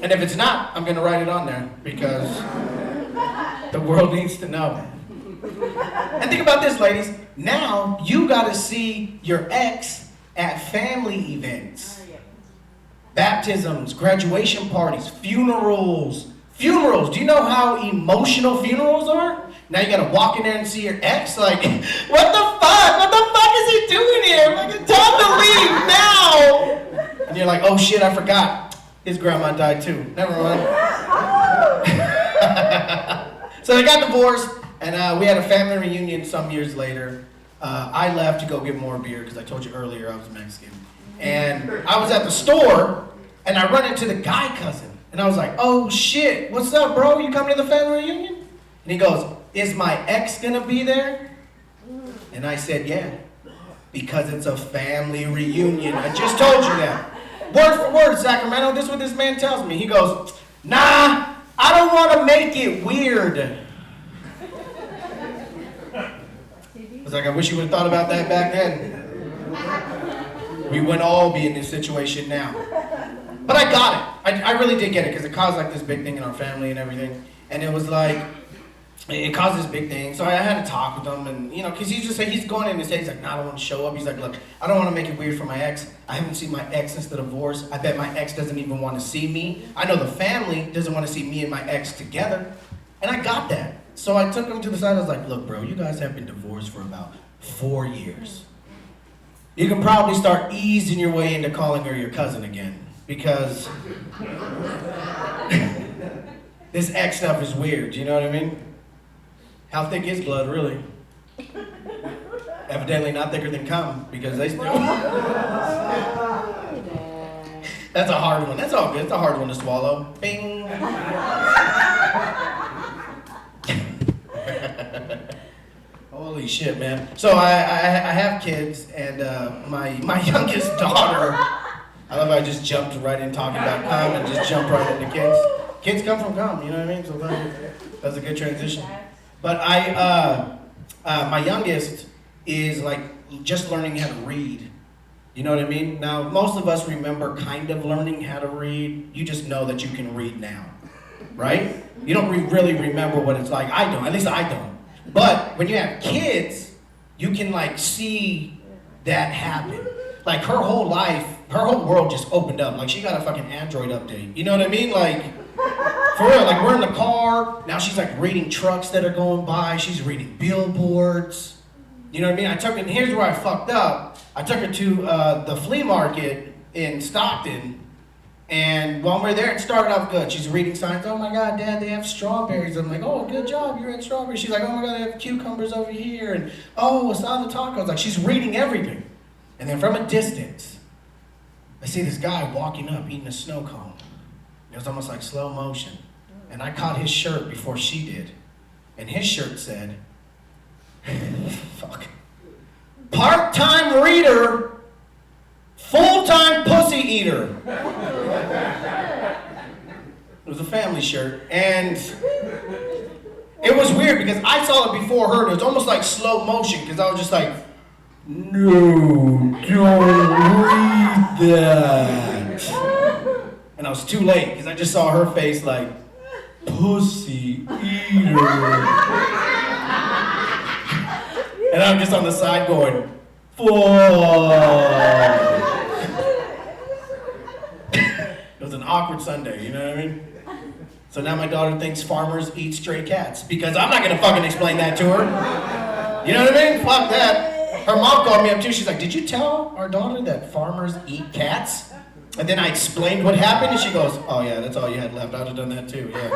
And if it's not, I'm going to write it on there because the world needs to know. And think about this, ladies. Now, you got to see your ex at family events. Baptisms, graduation parties, funerals. Funerals. Do you know how emotional funerals are? Now you gotta walk in there and see your ex, like, what the fuck? What the fuck is he doing here? Like, it's time to leave now! And you're like, oh shit, I forgot. His grandma died too. Never mind. So they got divorced, and we had a family reunion some years later. I left to go get more beer, because I told you earlier I was Mexican. And I was at the store, and I run into the guy cousin. And I was like, oh shit, what's up, bro? You coming to the family reunion? And he goes, is my ex gonna be there? And I said, yeah, because it's a family reunion. I just told you that. Word for word, Sacramento, this is what this man tells me. He goes, nah, I don't want to make it weird. I was like, I wish you would have thought about that back then. We wouldn't all be in this situation now. But I got it. I really did get it, because it caused like this big thing in our family and everything. And it was like, it caused this big thing. So I had to talk with him, and because he's going in and he's like, no, I don't want to show up. He's like, look, I don't want to make it weird for my ex. I haven't seen my ex since the divorce. I bet my ex doesn't even want to see me. I know the family doesn't want to see me and my ex together. And I got that. So I took him to the side. I was like, look, bro, you guys have been divorced for about 4 years. You can probably start easing your way into calling her your cousin again. Because this ex stuff is weird, you know what I mean? How thick is blood, really? Evidently not thicker than cum, because they still... That's a hard one. That's all good. It's a hard one to swallow. Bing! Holy shit, man. So I have kids, and my youngest daughter... I love how I just jumped right in talking about cum and just jumped right into kids. Kids come from cum, you know what I mean? So that's a good transition. But my youngest is like just learning how to read. You know what I mean? Now, most of us remember kind of learning how to read. You just know that you can read now, right? You don't really remember what it's like. I don't, at least I don't. But when you have kids, you can like see that happen. Like her whole life, her whole world just opened up. Like she got a fucking Android update. You know what I mean? Like, for real, like we're in the car. Now she's like reading trucks that are going by. She's reading billboards. You know what I mean? I took her, and here's where I fucked up. I took her to the flea market in Stockton. And while we're there, it started off good. She's reading signs. Oh my God, Dad, they have strawberries. I'm like, oh, good job, you're at strawberries. She's like, oh my God, they have cucumbers over here. And oh, asada tacos. Like she's reading everything. And then from a distance, I see this guy walking up eating a snow cone. It was almost like slow motion. And I caught his shirt before she did. And his shirt said, fuck. Part-time reader, full-time pussy eater. It was a family shirt. And it was weird because I saw it before her. And it was almost like slow motion because I was just like, no, don't read that. And I was too late because I just saw her face like, pussy eater. And I'm just on the side going, fuck. It was an awkward Sunday, you know what I mean? So now my daughter thinks farmers eat stray cats because I'm not gonna fucking explain that to her. You know what I mean? Fuck that. Her mom called me up too. She's like, did you tell our daughter that farmers eat cats? And then I explained what happened and she goes, oh yeah, that's all you had left. I'd have done that too, yeah.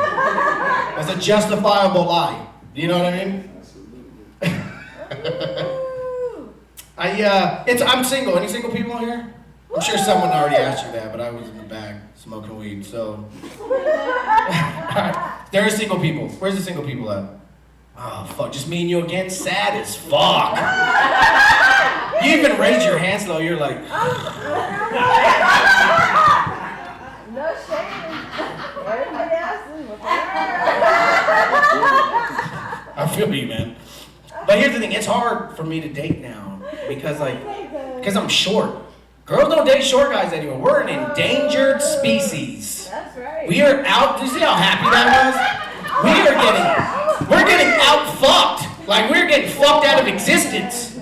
That's a justifiable lie. You know what I mean? I'm single. Any single people in here? I'm sure someone already asked you that, but I was in the back smoking weed, so. There are single people. Where's the single people at? Oh, fuck, just me and you again? Sad as fuck. You even raised your hands low, you're like. No shame. Everybody else is with I feel you, man. But here's the thing, it's hard for me to date now because I'm short. Girls don't date short guys anymore. We're an endangered species. That's right. We are out. Do you see how happy that was? We're getting out fucked. Like we're getting fucked out of existence.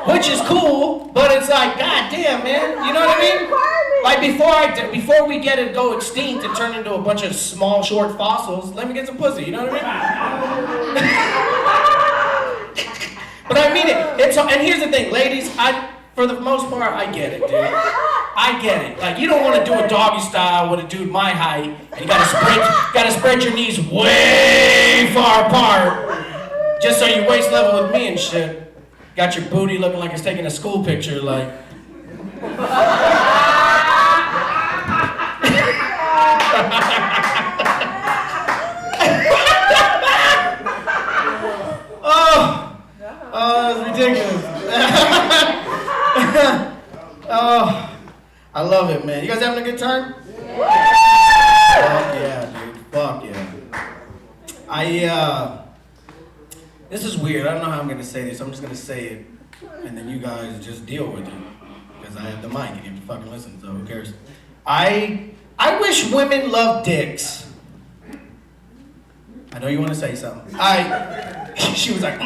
Which is cool, but it's like, god damn, man. You know what I mean? Like before we get it go extinct and turn into a bunch of small, short fossils, let me get some pussy. You know what I mean? But I mean it. And here's the thing, ladies. For the most part, I get it, dude. I get it. Like you don't want to do a doggy style with a dude my height, and you gotta spread your knees way far apart, just so you waist level with me and shit. Got your booty looking like it's taking a school picture, like. Oh, it's ridiculous. Oh, I love it, man. You guys having a good time? Fuck yeah, dude. Fuck yeah. This is weird. I don't know how I'm going to say this. I'm just going to say it, and then you guys just deal with it. Because I have the mic, and you have to fucking listen, so who cares? I wish women loved dicks. I know you want to say something. She was like,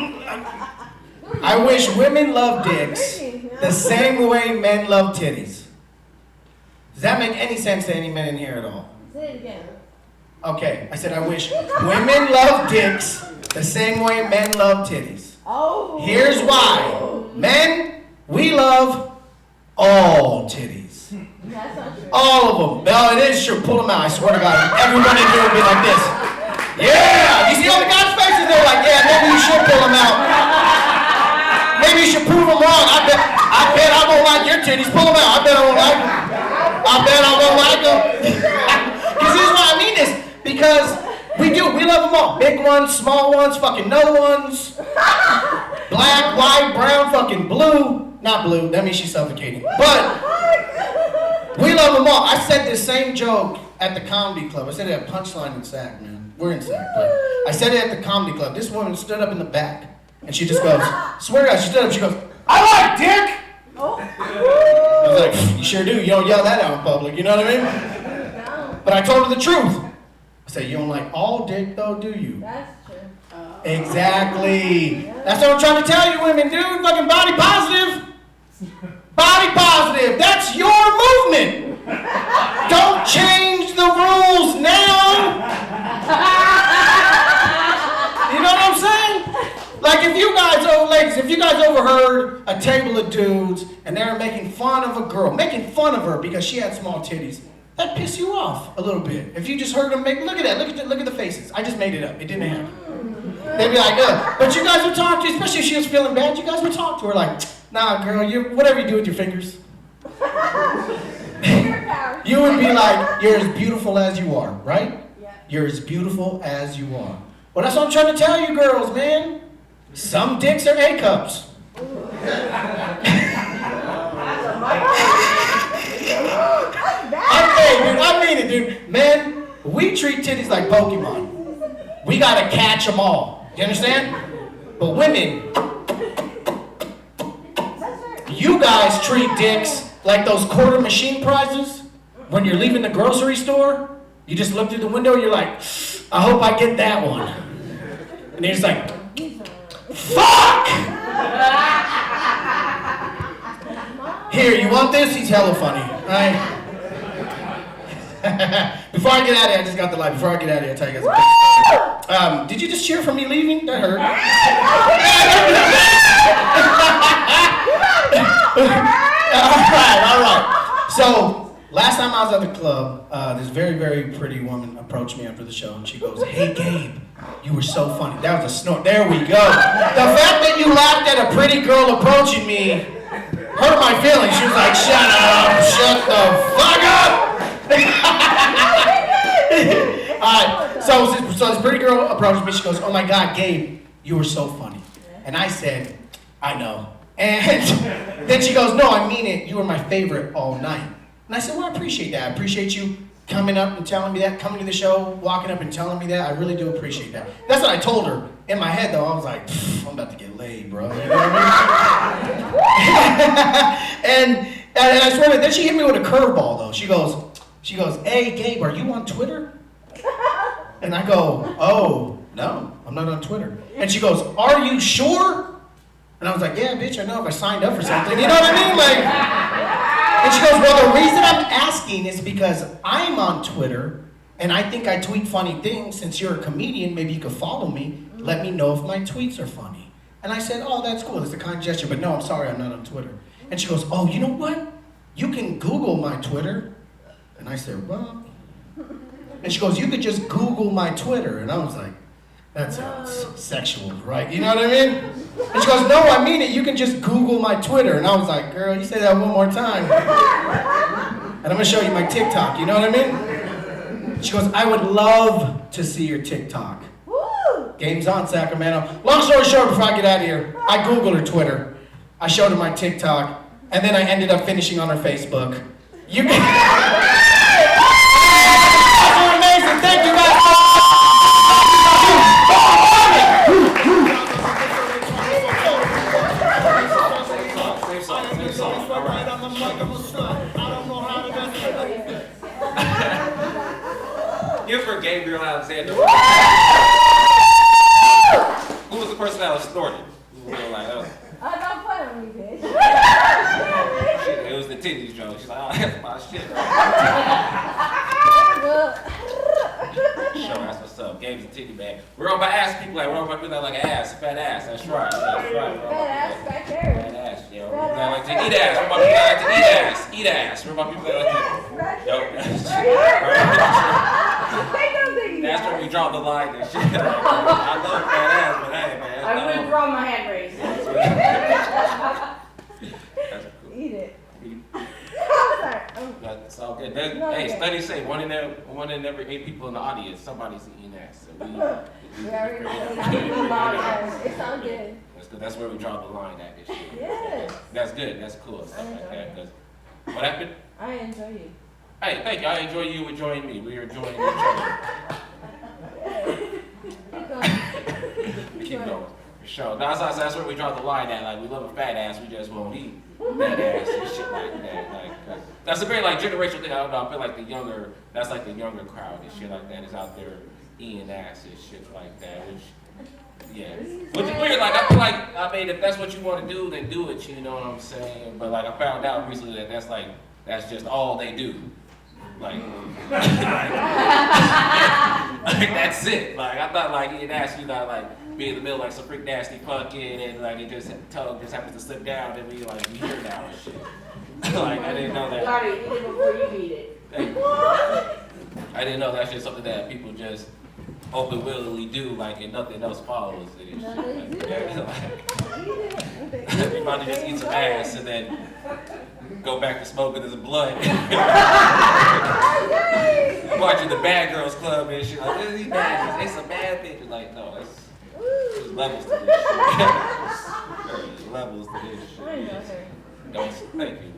I wish women loved dicks the same way men love titties. Does that make any sense to any men in here at all? Say it again. Okay, I said I wish women love dicks the same way men love titties. Oh. Here's why. Men, we love all titties. That's not true. All of them. No, it is true. Pull them out. I swear to God. Everyone in here will be like this. Yeah! You see all the guys' faces? They're like, yeah, maybe you should pull them out. Maybe you should prove them wrong. I bet I won't like your titties. Pull them out. I bet I won't like them. I bet I won't like them. Because here's why I mean this. Because we love them all. Big ones, small ones, fucking no ones. Black, white, brown, fucking blue. Not blue, that means she's suffocating. But we love them all. I said this same joke at the comedy club. I said it at Punchline in Sac, man. We're in Sac, but I said it at the comedy club. This woman stood up in the back, and she just goes, swear to God, she stood up, she goes, I like dick! Oh. I was like, you sure do. You don't yell that out in public, you know what I mean? No. But I told her the truth. I said, you don't like all dick though, do you? That's true. Exactly. That's what I'm trying to tell you women, dude. Fucking body positive. Body positive, that's your movement. Don't change the rules now. You know what I'm saying? Like if you guys, ladies, if you guys overheard a table of dudes and they were making fun of a girl, making fun of her because she had small titties, that piss you off a little bit. If you just heard them make, look at that, look at the faces. I just made it up. It didn't happen. They'd be like, ugh. But you guys would talk to, especially if she was feeling bad, you guys would talk to her like, nah, girl, whatever you do with your fingers. You would be like, you're as beautiful as you are, right? Yeah. You're as beautiful as you are. Well, that's what I'm trying to tell you girls, man. Some dicks are A cups. I mean it, dude. Man, we treat titties like Pokemon. We gotta catch them all. You understand? But women, you guys treat dicks like those quarter machine prizes when you're leaving the grocery store. You just look through the window and you're like, I hope I get that one. And he's like, fuck! Here, you want this? He's hella funny, right? Before I get out of here, I just got the light. Before I get out of here, I'll tell you guys a quick story. Did you just cheer for me leaving? That hurt. All right. So, last time I was at the club, this very, very pretty woman approached me after the show, and she goes, hey, Gabe, you were so funny. That was a snort. There we go. The fact that you laughed at a pretty girl approaching me hurt my feelings. She was like, shut up, shut the fuck up. Alright, so this pretty girl approached me. She goes, oh my God, Gabe, you were so funny. And I said, I know. And then she goes, no, I mean it. You were my favorite all night. And I said, well, I appreciate that. I appreciate you coming up and telling me that, coming to the show, walking up and telling me that. I really do appreciate that. That's what I told her. In my head, though, I was like, I'm about to get laid, bro. You know what I mean? and I swear, then she hit me with a curveball, though. She goes, hey, Gabe, are you on Twitter? And I go, oh, no, I'm not on Twitter. And she goes, are you sure? And I was like, yeah, bitch, I know if I signed up for something. You know what I mean? Like, and she goes, well, the reason I'm asking is because I'm on Twitter, and I think I tweet funny things. Since you're a comedian, maybe you could follow me. Let me know if my tweets are funny. And I said, oh, that's cool. It's a kind gesture. But no, I'm sorry, I'm not on Twitter. And she goes, oh, you know what? You can Google my Twitter. And I said, well. And she goes, you could just Google my Twitter. And I was like, that sounds sexual, right? You know what I mean? And she goes, no, I mean it. You can just Google my Twitter. And I was like, girl, you say that one more time. And I'm going to show you my TikTok. You know what I mean? She goes, I would love to see your TikTok. Game's on, Sacramento. Long story short, before I get out of here, I Googled her Twitter. I showed her my TikTok. And then I ended up finishing on her Facebook. You guys are amazing. Thank you guys. Give for Gabriel Alexander. Who was the person that was snorting? Oh, don't play with me, bitch. It was the titties joke. She's like, oh, that's my shit. Sure, that's what's up. Gabe's a titty bag. We're all about ass people like, we're all about people that like an ass, fat ass. That's right. That's right. Fat ass back there. Fat ass, yeah. We're about like to eat ass. We're about people that like to eat ass. Eat ass. We're about people that like to. That's where we draw the line and shit. I love fat ass, but hey, man. I withdraw my hand raise. That's cool. Eat it. That's all good. No, Hey, okay. studies say one in every 8 people in the audience, somebody's eating ass. So We already know. It's all good. That's good. That's where we draw the line at this shit. Yes. That's good. That's cool. Stuff like that. 'Cause what happened? I enjoy you. Hey, thank you. I enjoy you enjoying me. We are enjoying each other. Keep going. We keep going. For sure. That's where we draw the line at. Like, we love a fat ass, we just won't eat that ass and shit like that. Like, that's a very like generational thing. I don't know. I feel like that's like the younger crowd and shit like that is out there eating ass and shit like that, which, yeah. Which is weird, like, I feel like, I mean, if that's what you want to do, then do it, you know what I'm saying? But, like, I found out recently that that's just all they do. Like, like, that's it. Like, I thought, like, eating ass, you gotta, like, be in the middle, like, some freak nasty fucking, and, like, it just, tongue just happens to slip down, and we, like, we here now and shit. Like, I didn't know You that. gotta eat it before you eat it. I didn't know that's just something that people just open willingly do, like, and nothing else follows it and shit. Like, yeah, like, you might just eat some ass and then go back to smoking this blunt. Watching the Bad Girls Club and shit. Like, these bad, they some bad bitches. Like, no, there's levels to this shit. There's levels to this shit. I know her. Don't, thank you.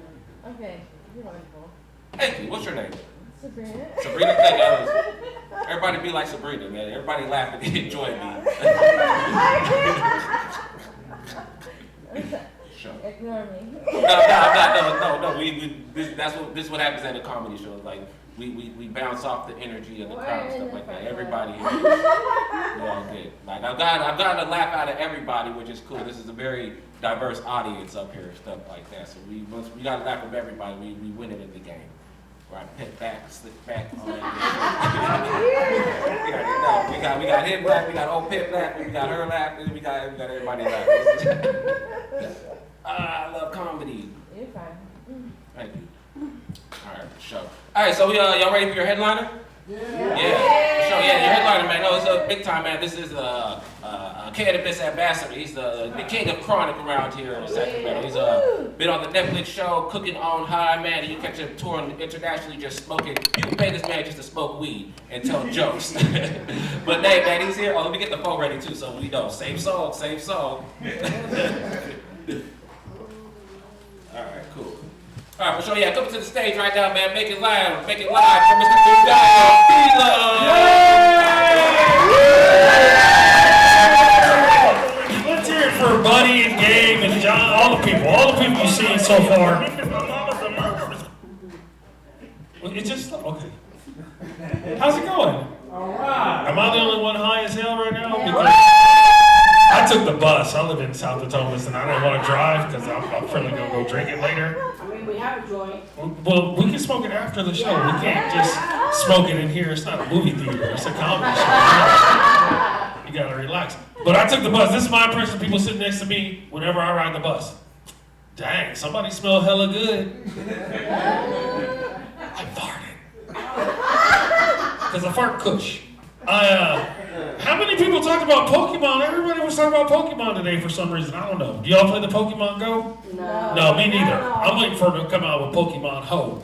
Okay, you're wonderful. Thank you. What's your name? Sabrina. Sabrina, thank you. Everybody be like Sabrina, man. Everybody laugh and enjoy me. Sure. Ignore me. No. This is what happens at a comedy show. Like we bounce off the energy of the crowd and stuff like that. Everybody here, we all good. Like I've gotten a laugh out of everybody, which is cool. This is a very diverse audience up here and stuff like that. So once we got a laugh from everybody, we win it in the game. Where I pet back, slick back, all that. We got him laugh, we got old Pip laugh, we got her laugh, and we got everybody laugh. I love comedy. You're fine. Thank you. All right, for sure. All right, so y'all ready for your headliner? Yeah. Sure, yeah, your headliner, man. No, it's a big time, man. This is a cannabis ambassador. He's the king of chronic around here in Sacramento. He's been on the Netflix show, Cooking on High, man. You catch him touring internationally, just smoking. You can pay this man just to smoke weed and tell jokes. But hey, man, he's here. Oh, let me get the phone ready too, so we know. Same song, same song. All right, cool. All right, so yeah, come to the stage right now, man. Make it live from Mr. Let's hear it for Buddy and Gabe and John, all the people you've seen so far. It's just, okay. How's it going? All right. Am I the only one high as hell right now? Because I took the bus. I live in South Potomac and I don't want to drive because I'm probably going to go drink it later. I mean, we have a joint. Well, we can smoke it after the show. We can't just smoke it in here. It's not a movie theater. It's a comedy show. You gotta relax. But I took the bus. This is my impression of people sitting next to me whenever I ride the bus. Dang, somebody smell hella good. I farted. Because I fart kush. How many people talked about Pokemon? Everybody was talking about Pokemon today for some reason. I don't know. Do y'all play the Pokemon Go? No. No, me neither. I'm waiting for it to come out with Pokemon Ho.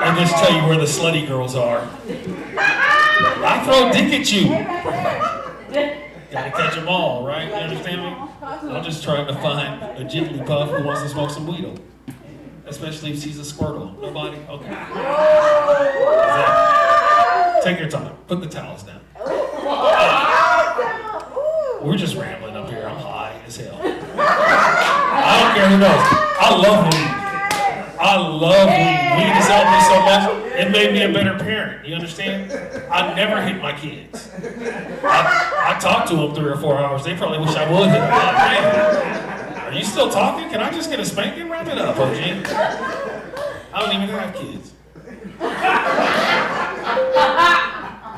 And just tell you where the slutty girls are. I throw dick at you. Gotta catch them all, right? You understand me? I'm just trying to find a Jigglypuff who wants to smoke some Weedle. Especially if she's a Squirtle. Nobody? Okay. Take your time. Put the towels down. We're just rambling up here. I'm high as hell. I don't care who knows. I love weed. I love weed. Weed has helped me so much. It made me a better parent. You understand? I never hit my kids. I talked to them 3 or 4 hours. They probably wish I would hit them. Are you still talking? Can I just get a spanking? Wrap it up, OG. I don't even have kids.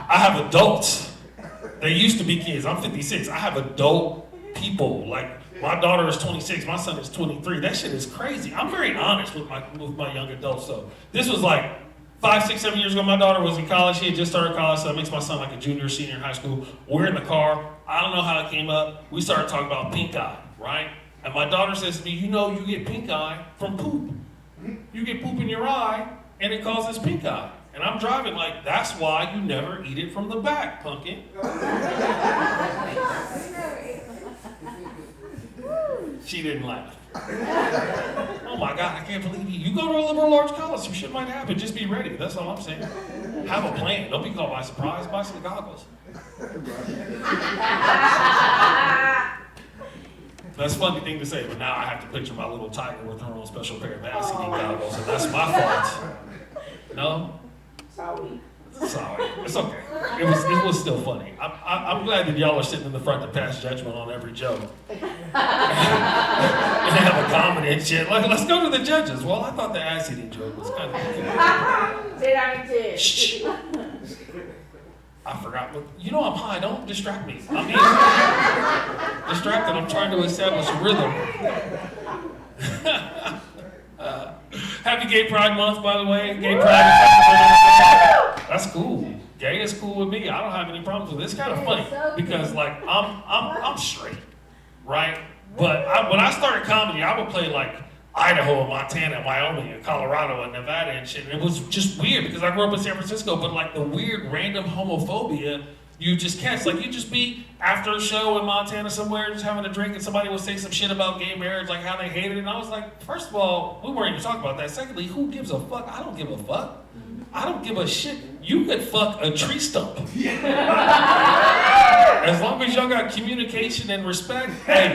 I have adults. They used to be kids. I'm 56. I have adult people. Like, my daughter is 26. My son is 23. That shit is crazy. I'm very honest with my young adults, though. This was like 5, 6, 7 years ago. My daughter was in college. She had just started college, so that makes my son like a junior, senior in high school. We're in the car. I don't know how it came up. We started talking about pink eye, right? And my daughter says to me, you know, you get pink eye from poop. You get poop in your eye, and it causes pink eye. And I'm driving like, that's why you never eat it from the back, pumpkin. She didn't laugh. Oh my God, I can't believe you. You go to a liberal arts college, some shit might happen. Just be ready. That's all I'm saying. Have a plan. Don't be caught by surprise. Buy some goggles. That's a funny thing to say, but now I have to picture my little tiger with her own special pair of ass-eating goggles, and that's my fault. No? Sorry. Sorry, it's okay. It was still funny. I'm glad that y'all are sitting in the front to pass judgment on every joke. And have a comedy and shit. Like, let's go to the judges. Well, I thought the ass eating joke was kind of cool. Did I too? Shh. I forgot. You know I'm high. Don't distract me. I'm distracted. I'm trying to establish a rhythm. Happy Gay Pride Month, by the way. Gay Pride. That's cool. Gay is cool with me. I don't have any problems with it. It's kind of funny because like I'm straight, right? But when I started comedy, I would play like Idaho and Montana and Wyoming and Colorado and Nevada and shit. And it was just weird because I grew up in San Francisco, but like the weird random homophobia you just catch. Like you just be after a show in Montana somewhere just having a drink and somebody would say some shit about gay marriage, like how they hated it. And I was like, first of all, we weren't even talking about that. Secondly, who gives a fuck? I don't give a fuck. I don't give a shit. You could fuck a tree stump. As long as y'all got communication and respect, hey,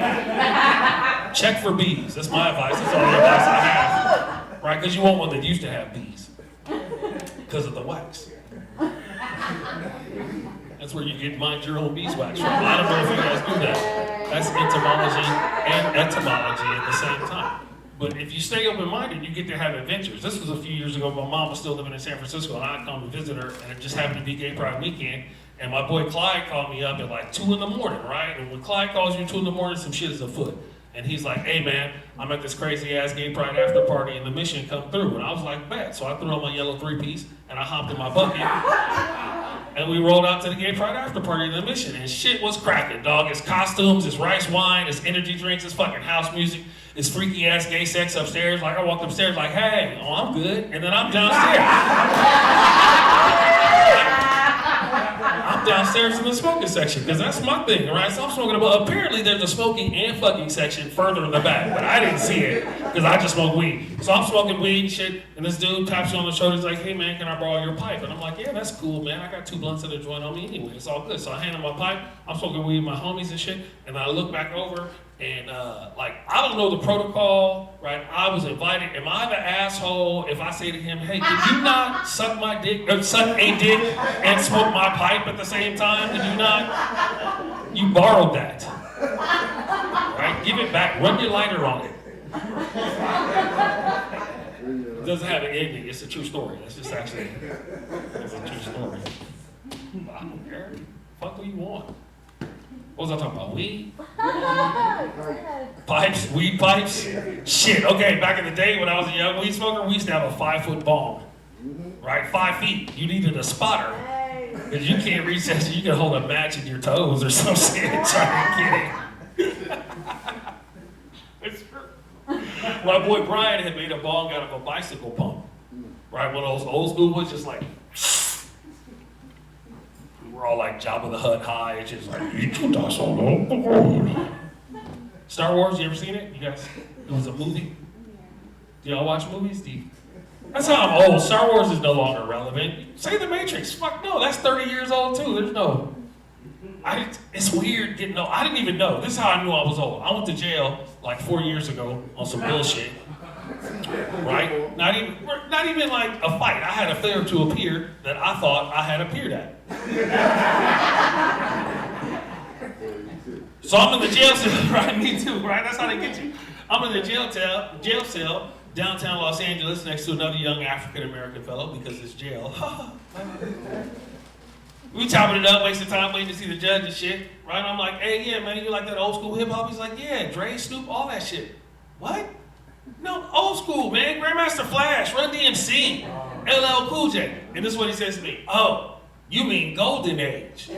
check for bees. That's my advice. That's all the advice I have. Right? Because you want one that used to have bees. Because of the wax. That's where you get mind your own beeswax from. I don't know if you guys do that. That's entomology and etymology at the same time. But if you stay open-minded, you get to have adventures. This was a few years ago. My mom was still living in San Francisco, and I'd come to visit her, and it just happened to be Gay Pride weekend. And my boy Clyde called me up at like 2 in the morning, right? And when Clyde calls you at 2 in the morning, some shit is afoot. And he's like, hey man, I'm at this crazy ass Gay Pride after party and the mission come through. And I was like, bet. So I threw on my yellow 3-piece and I hopped in my bucket. And we rolled out to the Gay Pride after party in the mission. And shit was cracking, dog. It's costumes, it's rice wine, it's energy drinks, it's fucking house music, it's freaky ass gay sex upstairs. Like I walked upstairs like, hey, oh I'm good. And then I'm downstairs. I'm downstairs in the smoking section, because that's my thing, right? So I'm smoking, but apparently there's a smoking and fucking section further in the back, but I didn't see it, because I just smoke weed. So I'm smoking weed and shit, and this dude taps you on the shoulder, he's like, hey man, can I borrow your pipe? And I'm like, yeah, that's cool, man. I got 2 blunts of the joint on me anyway, it's all good. So I hand him my pipe, I'm smoking weed with my homies and shit, and I look back over, and like, I don't know the protocol, right? I was invited. Am I the asshole if I say to him, hey, could you not suck my dick, or suck a dick and smoke my pipe at the same time? Could you not? You borrowed that, right? Give it back, run your lighter on it. It doesn't have an ending, it's a true story. That's just actually, it's a true story. But I don't care, fuck what you want. What was I talking about? Weed? Pipes? Weed pipes? Shit, okay, back in the day when I was a young weed smoker, we used to have a 5-foot bong. Right? 5 feet. You needed a spotter. Because you can't reach that, so you can hold a match in your toes or some shit and try to get it. It's true. My boy Brian had made a bong out of a bicycle pump. Right? One of those old school ones, just like. We're all like Jabba the Hutt high. It's just like, Star Wars, you ever seen it? You guys? It was a movie. Do y'all watch movies? That's how I'm old. Star Wars is no longer relevant. Say The Matrix. Fuck no, that's 30 years old too. There's no. It's weird getting old. I didn't even know. This is how I knew I was old. I went to jail like 4 years ago on some bullshit. Right? Not even like a fight. I had a failure to appear that I thought I had appeared at. So I'm in the jail cell, right? Me too, right? That's how they get you. I'm in the jail cell, downtown Los Angeles, next to another young African-American fellow, because it's jail. We chopping it up, wasting time waiting to see the judge and shit, right? I'm like, hey, yeah, man, you like that old school hip-hop? He's like, yeah, Dre, Snoop, all that shit. What? No, old school, man. Grandmaster Flash, Run DMC, LL Cool J. And this is what he says to me. Oh, you mean Golden Age.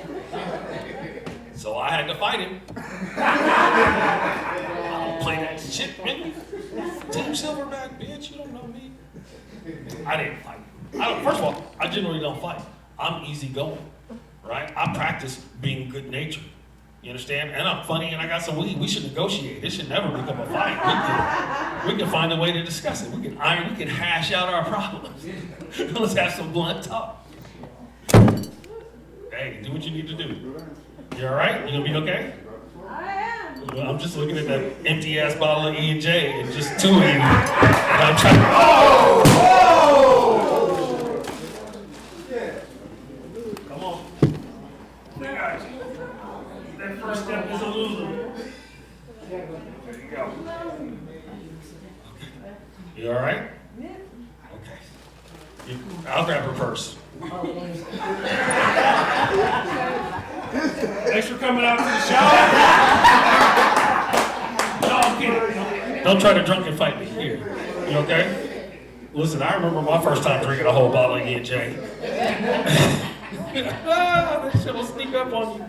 So I had to fight him. I don't play that shit, man. Team Silverback, bitch, you don't know me. I didn't fight. First of all, I generally don't fight. I'm easygoing, right? I practice being good-natured. You understand? And I'm funny and I got some weed. We should negotiate. It should never become a fight. We can find a way to discuss it. We can hash out our problems. Let's have some blunt talk. Hey, do what you need to do. You all right? You gonna be okay? I am. Well, I'm just looking at that empty ass bottle of E&J and just 2 of you. And I'm trying to, first step is a Lulu. There you go. You all right? Okay. I'll grab her purse. Thanks for coming out to the show. No, I'm kidding. Don't try to drunken fight me. Here. You okay? Listen, I remember my first time drinking a whole bottle of E&J. That shit will sneak up on you.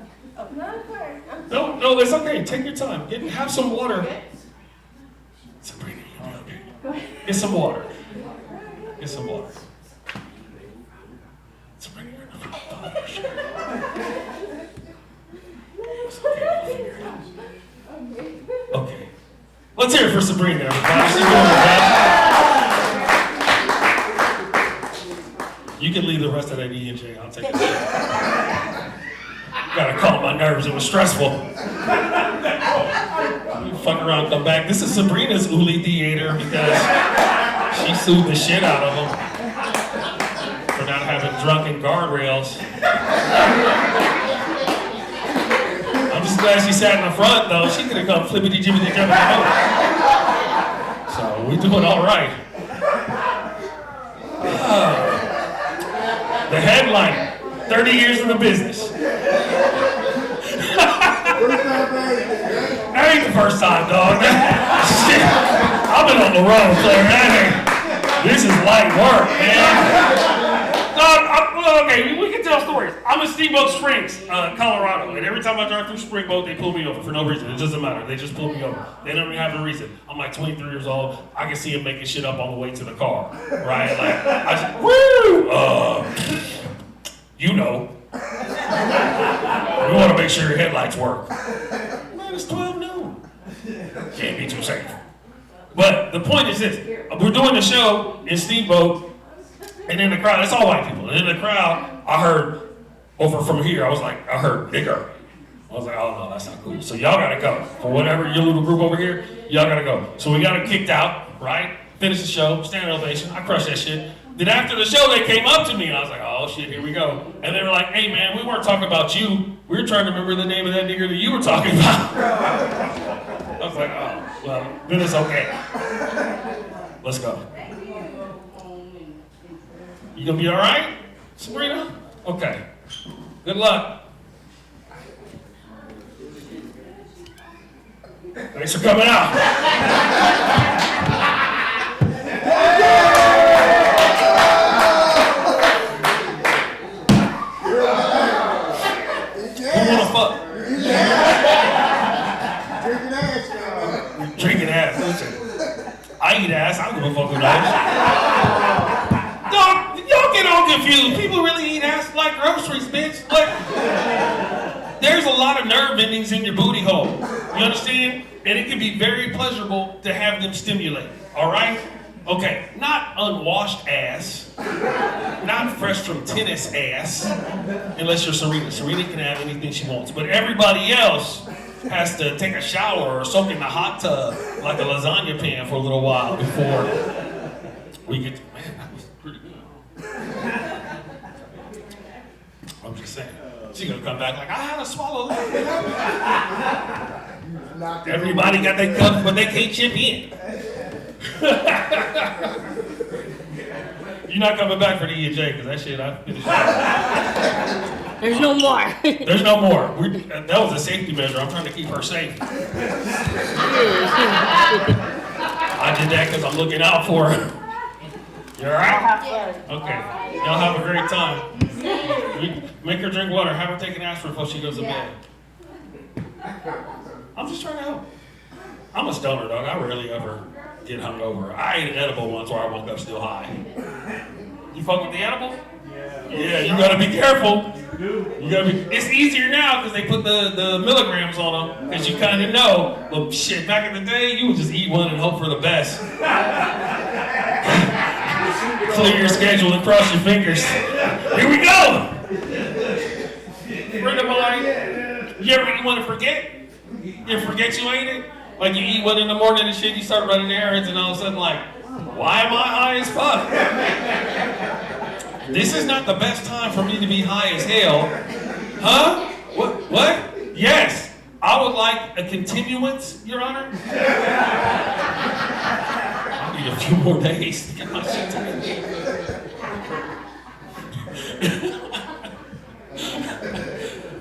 No, that's okay. Take your time. Have some water. Sabrina, you'll be okay. Get some water. Get some water. Sabrina, you're not okay. Let's hear it for Sabrina, everybody. She's doing her best. You can leave the rest of that E&J. I'll take it. Gotta calm my nerves. It was stressful. Fuck around, come back. This is Sabrina's Ooley theater because she sued the shit out of them for not having drunken guardrails. I'm just glad she sat in the front though. She could have come flippity jibbity jumping out. So we doing all right. The headline, 30 years in the business. That ain't the first time, dog. Shit. I've been on the road, player. This is light work, man. Okay, we can tell stories. I'm in Steamboat Springs, Colorado, and every time I drive through Springboat, they pull me over for no reason. It doesn't matter. They just pull me over. They don't even have a reason. I'm like 23 years old. I can see them making shit up on the way to the car, right? Like, I just, woo! You know. We want to make sure your headlights work. Man, it's 12 noon. Can't be too safe. But the point is this. We're doing the show in Steamboat, and in the crowd, it's all white people. And in the crowd, I heard, over from here, I heard nigger. I was like, oh no, that's not cool. So y'all gotta go. For whatever, your little group over here, y'all gotta go. So we got them kicked out, right? Finish the show, standing ovation. I crushed that shit. Then after the show, they came up to me, and I was like, oh shit, here we go. And they were like, hey man, we weren't talking about you. We were trying to remember the name of that nigger that you were talking about. I was like, oh, well, then it's okay. Let's go. You gonna be all right, Sabrina? Okay. Good luck. Thanks for coming out. Who wanna fuck? Drinking ass. Listen, I eat ass. I don't give a fuck who knows. Dog, y'all get all confused. People really eat ass like groceries, bitch. Like, there's a lot of nerve endings in your booty hole. You understand? And it can be very pleasurable to have them stimulate. All right? Okay, not unwashed ass, not fresh from tennis ass, unless you're Serena. Serena can have anything she wants, but everybody else has to take a shower or soak in the hot tub like a lasagna pan for a little while before we get to, man, that was pretty good. I'm just saying. She's gonna come back like, I had to swallow that. Everybody got their cups, but they can't chip in. You're not coming back for the E&J because that shit I finished. There's no more. There's no more. That was a safety measure. I'm trying to keep her safe. I did that because I'm looking out for her. You alright? Okay. Y'all have a great time. Make her drink water. Have her take an aspirin before she goes to bed. I'm just trying to help. I'm a stoner, dog. I rarely ever get hungover. I ate an edible once where I woke up still high. You fuck with the edible? Yeah, you gotta be careful. You gotta be. It's easier now because they put the milligrams on them because you kind of know. But shit, back in the day, you would just eat one and hope for the best. Clear your schedule and cross your fingers. Here we go. Friend of mine, you ever eat one and forget? You ever forget you ate it? Like you eat one in the morning and shit, you start running errands and all of a sudden like, why am I high as fuck? This is not the best time for me to be high as hell. Huh? What? Yes. continuance, Your Honor? I need a few more days to get my shit together.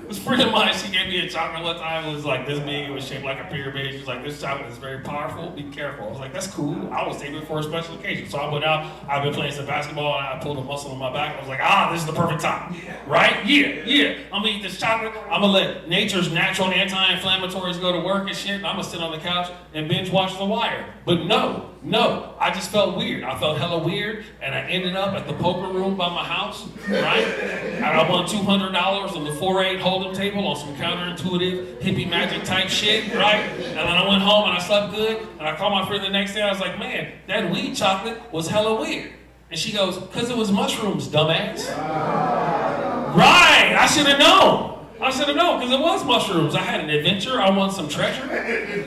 This friend of mine, she gave me a chocolate one time. It was like this big. It was shaped like a pyramid. She was like, this chocolate is very powerful. Be careful. I was like, that's cool. I will save it for a special occasion. So I went out. I've been playing some basketball, and I pulled a muscle in my back. I was like, this is the perfect time. Right? Yeah. I'm going to eat this chocolate. I'm going to let nature's natural anti-inflammatories go to work and shit. And I'm going to sit on the couch and binge watch The Wire. But no. I just felt weird. I felt hella weird, and I ended up at the poker room by my house, right? And I won $200 on the 4-8 hold'em table on some counterintuitive hippie magic type shit, right? And then I went home and I slept good, and I called my friend the next day. I was like, man, that weed chocolate was hella weird. And she goes, because it was mushrooms, dumbass. Right, I should have known. Because it was mushrooms. I had an adventure. I won some treasure. Right?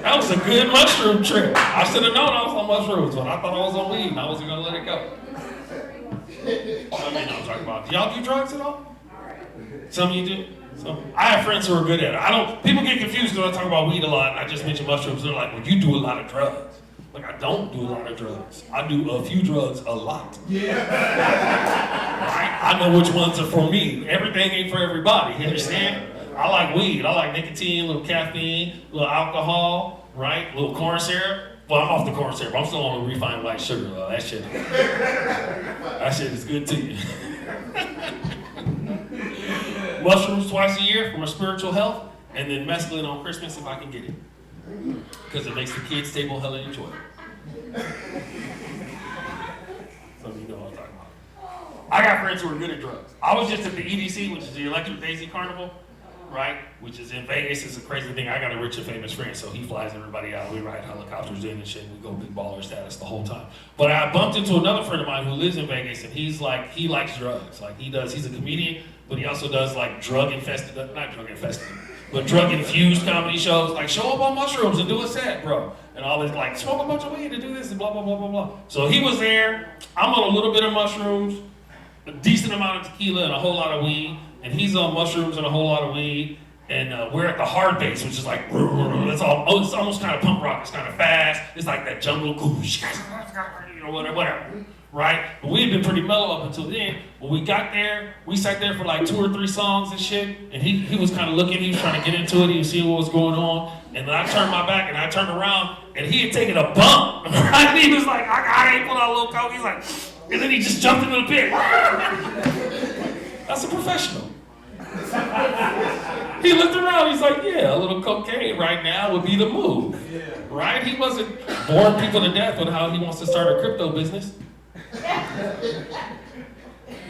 That was a good mushroom trip. I should have known I was on mushrooms, but I thought I was on weed, and I wasn't going to let it go. I mean, I'm talking about, do y'all do drugs at all? Some of you do? I have friends who are good at it. People get confused when I talk about weed a lot, and I just mention mushrooms. They're like, well, you do a lot of drugs. Like, I don't do a lot of drugs. I do a few drugs a lot. Right? I know which ones are for me. Everything ain't for everybody, you understand? I like weed. I like nicotine, a little caffeine, a little alcohol, right? A little corn syrup. Well, I'm off the corn syrup. I'm still on the refined white sugar, though. That shit is good to you. Mushrooms twice a year for my spiritual health, and then mescaline on Christmas if I can get it. Because it makes the kids' table hella enjoyable. Some of you know what I'm talking about. I got friends who are good at drugs. I was just at the EDC, which is the Electric Daisy Carnival, right? Which is in Vegas. It's a crazy thing. I got a rich and famous friend, so he flies everybody out. We ride helicopters in and shit. We go big baller status the whole time. But I bumped into another friend of mine who lives in Vegas, and he likes drugs. Like he's a comedian, but he also does like drug infused comedy shows. Like, show up on mushrooms and do a set, bro. And all this, like, smoke a bunch of weed and do this and blah, blah, blah, blah, blah. So he was there. I'm on a little bit of mushrooms, a decent amount of tequila and a whole lot of weed. And he's on mushrooms and a whole lot of weed. And we're at the hard bass, which is like, it's almost kind of punk rock. It's kind of fast. It's like that jungle, whatever. Right? But we had been pretty mellow up until then. When we got there, we sat there for like 2 or 3 songs and shit. And he was kind of looking, he was trying to get into it, he was seeing what was going on. And then I turned my back and I turned around and he had taken a bump. Right? He was like, I ain't pull out a little coke. He's like, and then he just jumped into the pit. That's a professional. He looked around, he's like, yeah, a little cocaine right now would be the move. Right? He wasn't boring people to death with how he wants to start a crypto business. He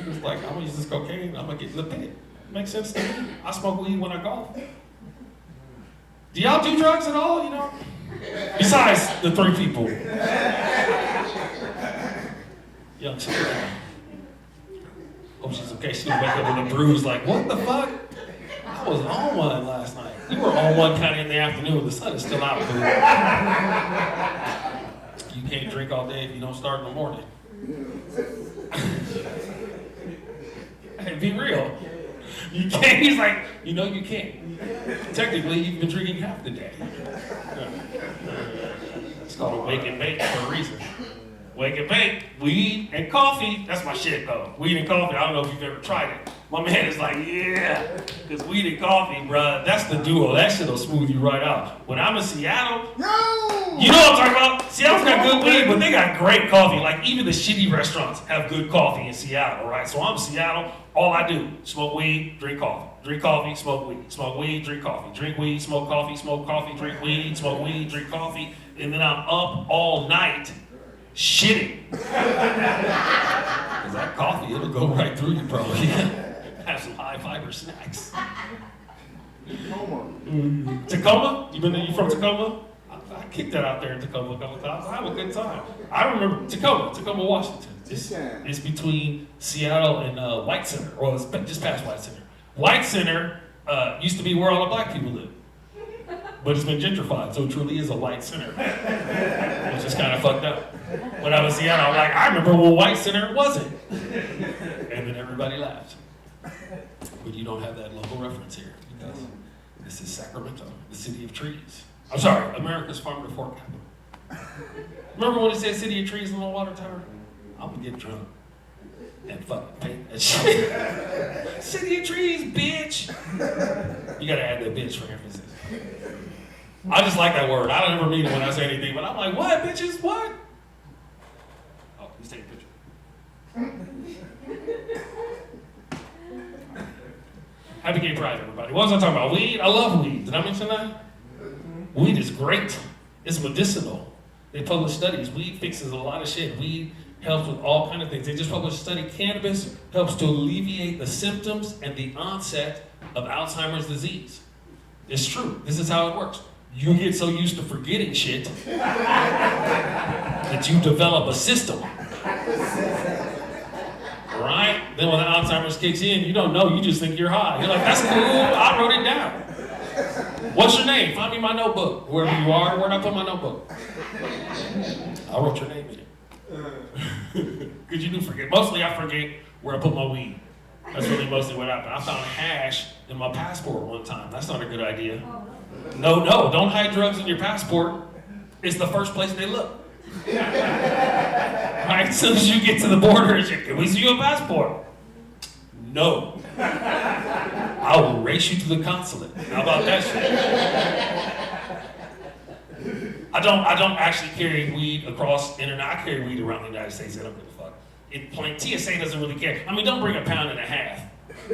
was like, I'm gonna use this cocaine, I'm gonna get in the pit. Makes sense to me. I smoke weed when I golf. Do y'all do drugs at all, you know? Besides the 3 people. Young sister. Hope she's okay. She's gonna wake up with a bruise like, what the fuck? I was on one last night. You were on one kind of in the afternoon. The sun is still out, dude. You can't drink all day if you don't start in the morning. Hey, be real. You can't. He's like, you know you can't. Technically, you've been drinking half the day. It's called a wake and bake for a reason. Wake and bake, weed and coffee. That's my shit though. Weed and coffee. I don't know if you've ever tried it. My man is like, yeah, because weed and coffee, bruh, that's the duo. That shit'll smooth you right out. When I'm in Seattle, you know what I'm talking about? Seattle's got good weed, but they got great coffee. Like even the shitty restaurants have good coffee in Seattle, right? So I'm in Seattle, all I do, smoke weed, drink coffee. Drink coffee, smoke weed. Smoke weed, drink coffee. Drink weed, smoke coffee, drink weed, smoke weed, drink coffee. And then I'm up all night shitting. Because that coffee, it'll go right through you probably. Have some high fiber snacks. Tacoma? You from Tacoma? I kicked that out there in Tacoma a couple times. I have a good time. I remember Tacoma, Washington. It's between Seattle and White Center, or it's just past White Center. White Center used to be where all the black people live. But it's been gentrified, so it truly is a white center. Which is kind of fucked up. When I was in Seattle, I'm like, I remember when White Center wasn't. And then everybody laughed. But you don't have that local reference here. This is Sacramento, the city of trees. I'm sorry, America's farm to fork capital. Remember when it said city of trees in the water tower? I'm gonna get drunk and fucking paint that shit. City of trees, bitch. You gotta add that bitch for emphasis. I just like that word. I don't ever mean it when I say anything, but I'm like, what, bitches, what? Oh, he's taking a picture. Happy Gay Pride, everybody. What was I talking about? Weed? I love weed. Did I mention that? Weed is great. It's medicinal. They publish studies. Weed fixes a lot of shit. Weed helps with all kinds of things. They just published a study. Cannabis helps to alleviate the symptoms and the onset of Alzheimer's disease. It's true. This is how it works. You get so used to forgetting shit that you develop a system. Right? Then when the Alzheimer's kicks in, you don't know, you just think you're high. You're like, that's cool, I wrote it down. What's your name? Find me my notebook. Wherever you are, where'd I put my notebook? I wrote your name in it. Because you do forget. Mostly I forget where I put my weed. That's really mostly what happened. I found hash in my passport one time. That's not a good idea. No, don't hide drugs in your passport. It's the first place they look. Right? As soon as you get to the border, it's like, can we see your passport? No. I will race you to the consulate. How about that shit? I don't actually carry weed across internet. I carry weed around the United States. I don't give a fuck. TSA doesn't really care. I mean, don't bring 1.5 pounds.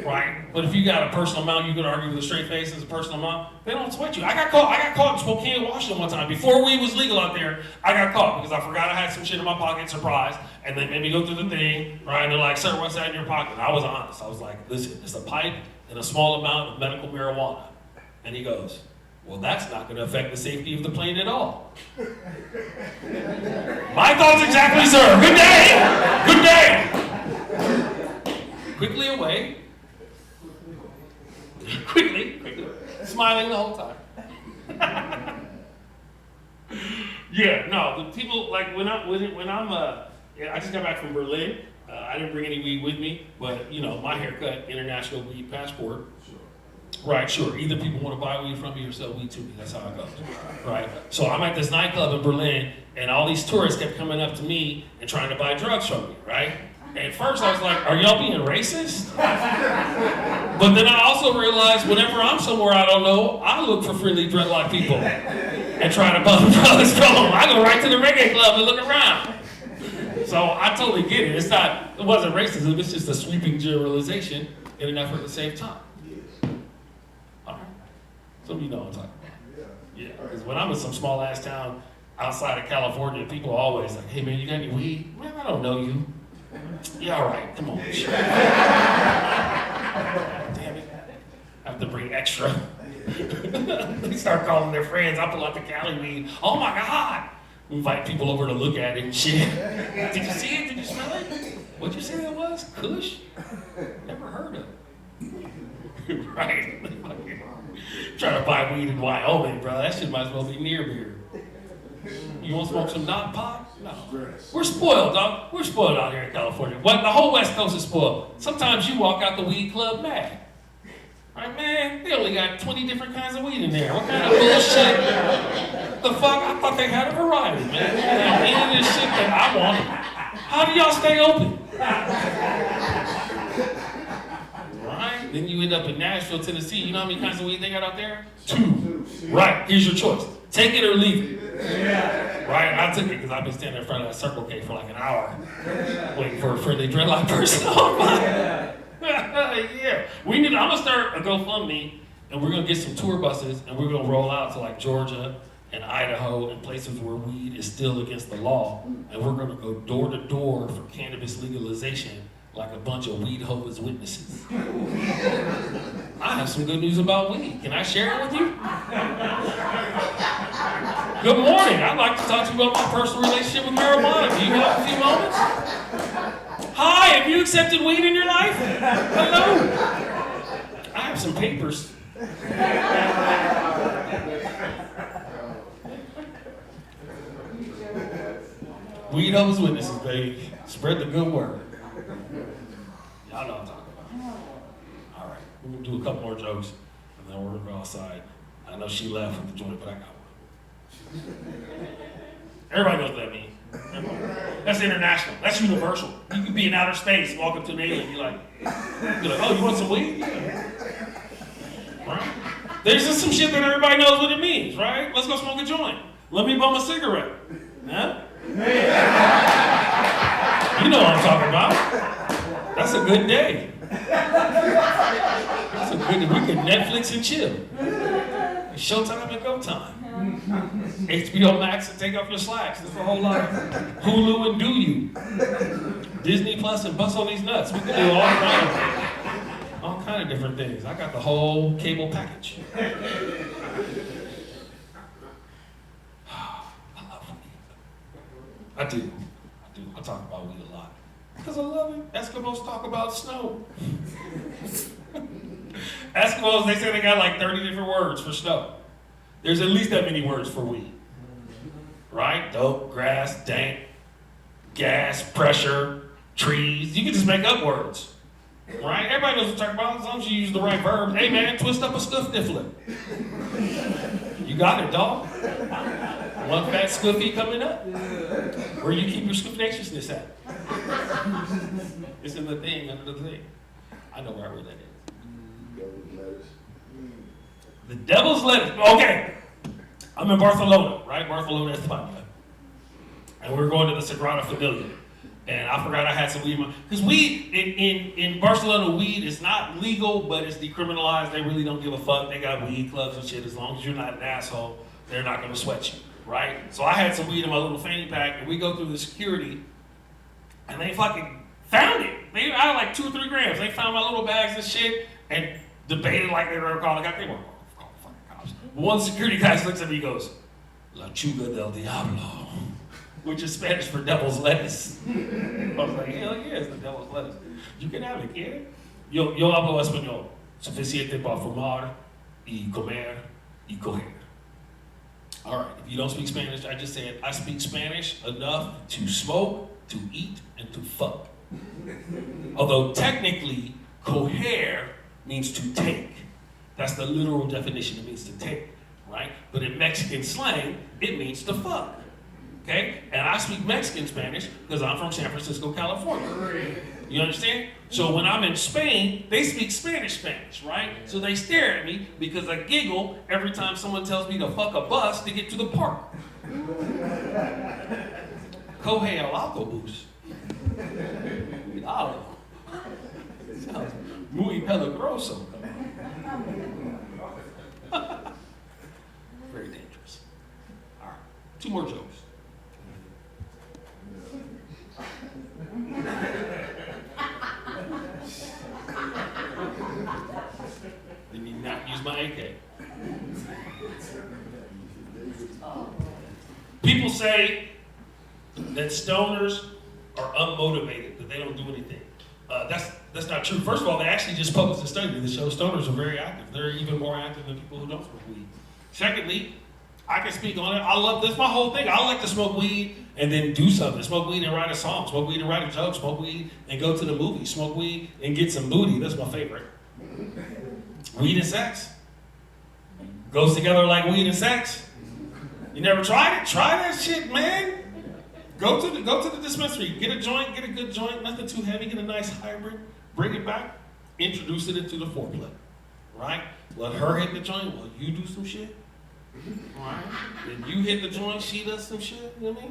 Right? But if you got a personal amount, you can argue with a straight face as a personal amount. They don't sweat you. I got caught in Spokane, Washington one time. Before weed was legal out there, I got caught because I forgot I had some shit in my pocket, surprise, and they made me go through the thing, right? And they're like, sir, what's that in your pocket? And I was honest. I was like, listen, it's a pipe and a small amount of medical marijuana. And he goes, well, that's not going to affect the safety of the plane at all. My thoughts exactly, sir. Good day. Good day. Quickly away. Quickly, smiling the whole time. Yeah, no, the people, like, I just got back from Berlin. I didn't bring any weed with me, but, you know, my haircut, international weed passport. Right, sure. Either people want to buy weed from me or sell weed to me. That's how it goes. Right? So I'm at this nightclub in Berlin, and all these tourists kept coming up to me and trying to buy drugs from me, right? At first I was like, are y'all being racist? But then I also realized whenever I'm somewhere I don't know, I look for freely dreadlocked people and try to buy drugs from them. I go right to the reggae club and look around. So I totally get it. It wasn't racism, it's just a sweeping generalization in an effort to save time. All right. Some of you know what I'm talking about. Yeah, because when I'm in some small ass town outside of California, people are always like, hey man, you got any weed? Man, I don't know you. Yeah, all right, come on. Damn it. I have to bring extra. They start calling their friends. I pull out the Cali weed. Oh my God. Invite people over to look at it and shit. Did you see it? Did you smell it? What'd you say that was? Kush? Never heard of it. Right? Trying to buy weed in Wyoming, bro. That shit might as well be near beer. You want to smoke some knock pot? No. We're spoiled, dog. We're spoiled out here in California. The whole West Coast is spoiled. Sometimes you walk out the weed club mad. Right, man? They only got 20 different kinds of weed in there. What kind of bullshit? The fuck? I thought they had a variety, man. They had any of this shit that I wanted. How do y'all stay open? Right? Then you end up in Nashville, Tennessee. You know how many kinds of weed they got out there? 2. Right. Here's your choice. Take it or leave it. Right? I took it because I've been standing in front of that Circle K for like an hour waiting for a friendly dreadlock person. Oh my. Yeah. I'm gonna start a GoFundMe and we're gonna get some tour buses and we're gonna roll out to like Georgia and Idaho and places where weed is still against the law. And we're gonna go door to door for cannabis legalization like a bunch of weed Jehovah's Witnesses. I have some good news about weed. Can I share it with you? Good morning. I'd like to talk to you about my personal relationship with marijuana. Do you have a few moments? Hi, have you accepted weed in your life? Hello. I have some papers. Weed Jehovah's Witnesses, baby. Spread the good word. Y'all know what I'm talking about. All right, we're gonna do a couple more jokes, and then we're gonna go outside. I know she left with the joint, but I got one. Everybody knows what that means. That's international. That's universal. You could be in outer space, walk up to an alien, you're like, oh, you want some weed? Yeah. Right? There's just some shit that everybody knows what it means, right? Let's go smoke a joint. Let me bum a cigarette. Huh? You know what I'm talking about. That's a good day. That's a good day. We can Netflix and chill. It's showtime and go time. HBO Max and take off your slacks. There's a whole lot of Hulu and do you. Disney Plus and bust on these nuts. We can do all kind of different things. I got the whole cable package. I love weed. I do. I talk about weed a lot. Because I love it. Eskimos talk about snow. Eskimos, they say they got like 30 different words for snow. There's at least that many words for weed. Right? Dope, grass, dank, gas, pressure, trees. You can just make up words. Right? Everybody knows what I'm talking about as long as you use the right verb. Hey man, twist up a stuff different. You got it, dog. One fat scoofy coming up. Where you keep your scoofnaciousness at? It's in the thing, under the thing. I know where that is. Devil's lettuce. The devil's lettuce. Okay. I'm in Barcelona, right? Barcelona, España. And we're going to the Sagrada Familia. And I forgot I had some weed. Because weed, in Barcelona, weed is not legal, but it's decriminalized. They really don't give a fuck. They got weed clubs and shit. As long as you're not an asshole, they're not going to sweat you, right? So I had some weed in my little fanny pack, and we go through the security, and they fucking found it. I had like 2 or 3 grams. They found my little bags and shit, and debated like they were calling. They weren't calling fucking cops. But one security guy looks at me and goes, La Chuga del Diablo, which is Spanish for devil's lettuce. I was like, hell yeah, it's the devil's lettuce. You can have it, kid. Yo hablo español. Suficiente para fumar y comer y coger. All right, if you don't speak Spanish, I just said I speak Spanish enough to smoke, to eat, and to fuck. Although technically, coger means to take. That's the literal definition. It means to take, right? But in Mexican slang, it means to fuck. Okay? And I speak Mexican Spanish because I'm from San Francisco, California. You understand? So when I'm in Spain, they speak Spanish, right? So they stare at me because I giggle every time someone tells me to fuck a bus to get to the park. Coge el autobús. Cuidado. Sounds muy peligroso. Very dangerous. All right, 2 more jokes. They need not use my AK. People say that stoners are unmotivated, that they don't do anything. That's not true. First of all, they actually just published a study that shows stoners are very active. They're even more active than people who don't smoke weed. Secondly, I can speak on it. I love this. My whole thing. I like to smoke weed and then do something. Smoke weed and write a song. Smoke weed and write a joke. Smoke weed and go to the movies. Smoke weed and get some booty. That's my favorite. Weed and sex goes together like weed and sex. You never tried it? Try that shit, man. Go to the dispensary. Get a joint. Get a good joint. Nothing too heavy. Get a nice hybrid. Bring it back. Introduce it into the foreplay. Right? Let her hit the joint while you do some shit. Right? Then you hit the joint, she does some shit, you know what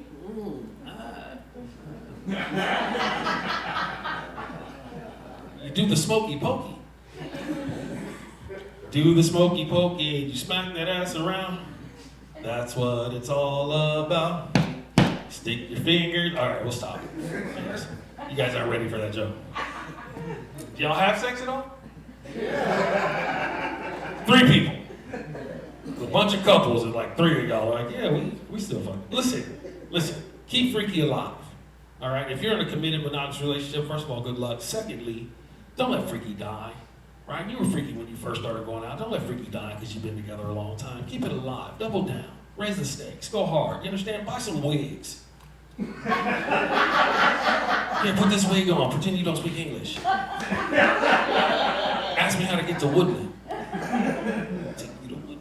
I mean? You do the smoky pokey. Do the smoky pokey, you smack that ass around. That's what it's all about. Stick your fingers. All right, we'll stop. You guys aren't ready for that joke. Do y'all have sex at all? 3 people. A bunch of couples and like 3 of y'all are like, yeah, we still fucking. Listen, keep freaky alive. All right, if you're in a committed monogamous relationship, first of all, good luck. Secondly, don't let freaky die. Right? You were freaky when you first started going out. Don't let freaky die because you've been together a long time. Keep it alive. Double down. Raise the stakes. Go hard. You understand? Buy some wigs. Yeah, put this wig on. Pretend you don't speak English. Ask me how to get to Woodland. Take you to women.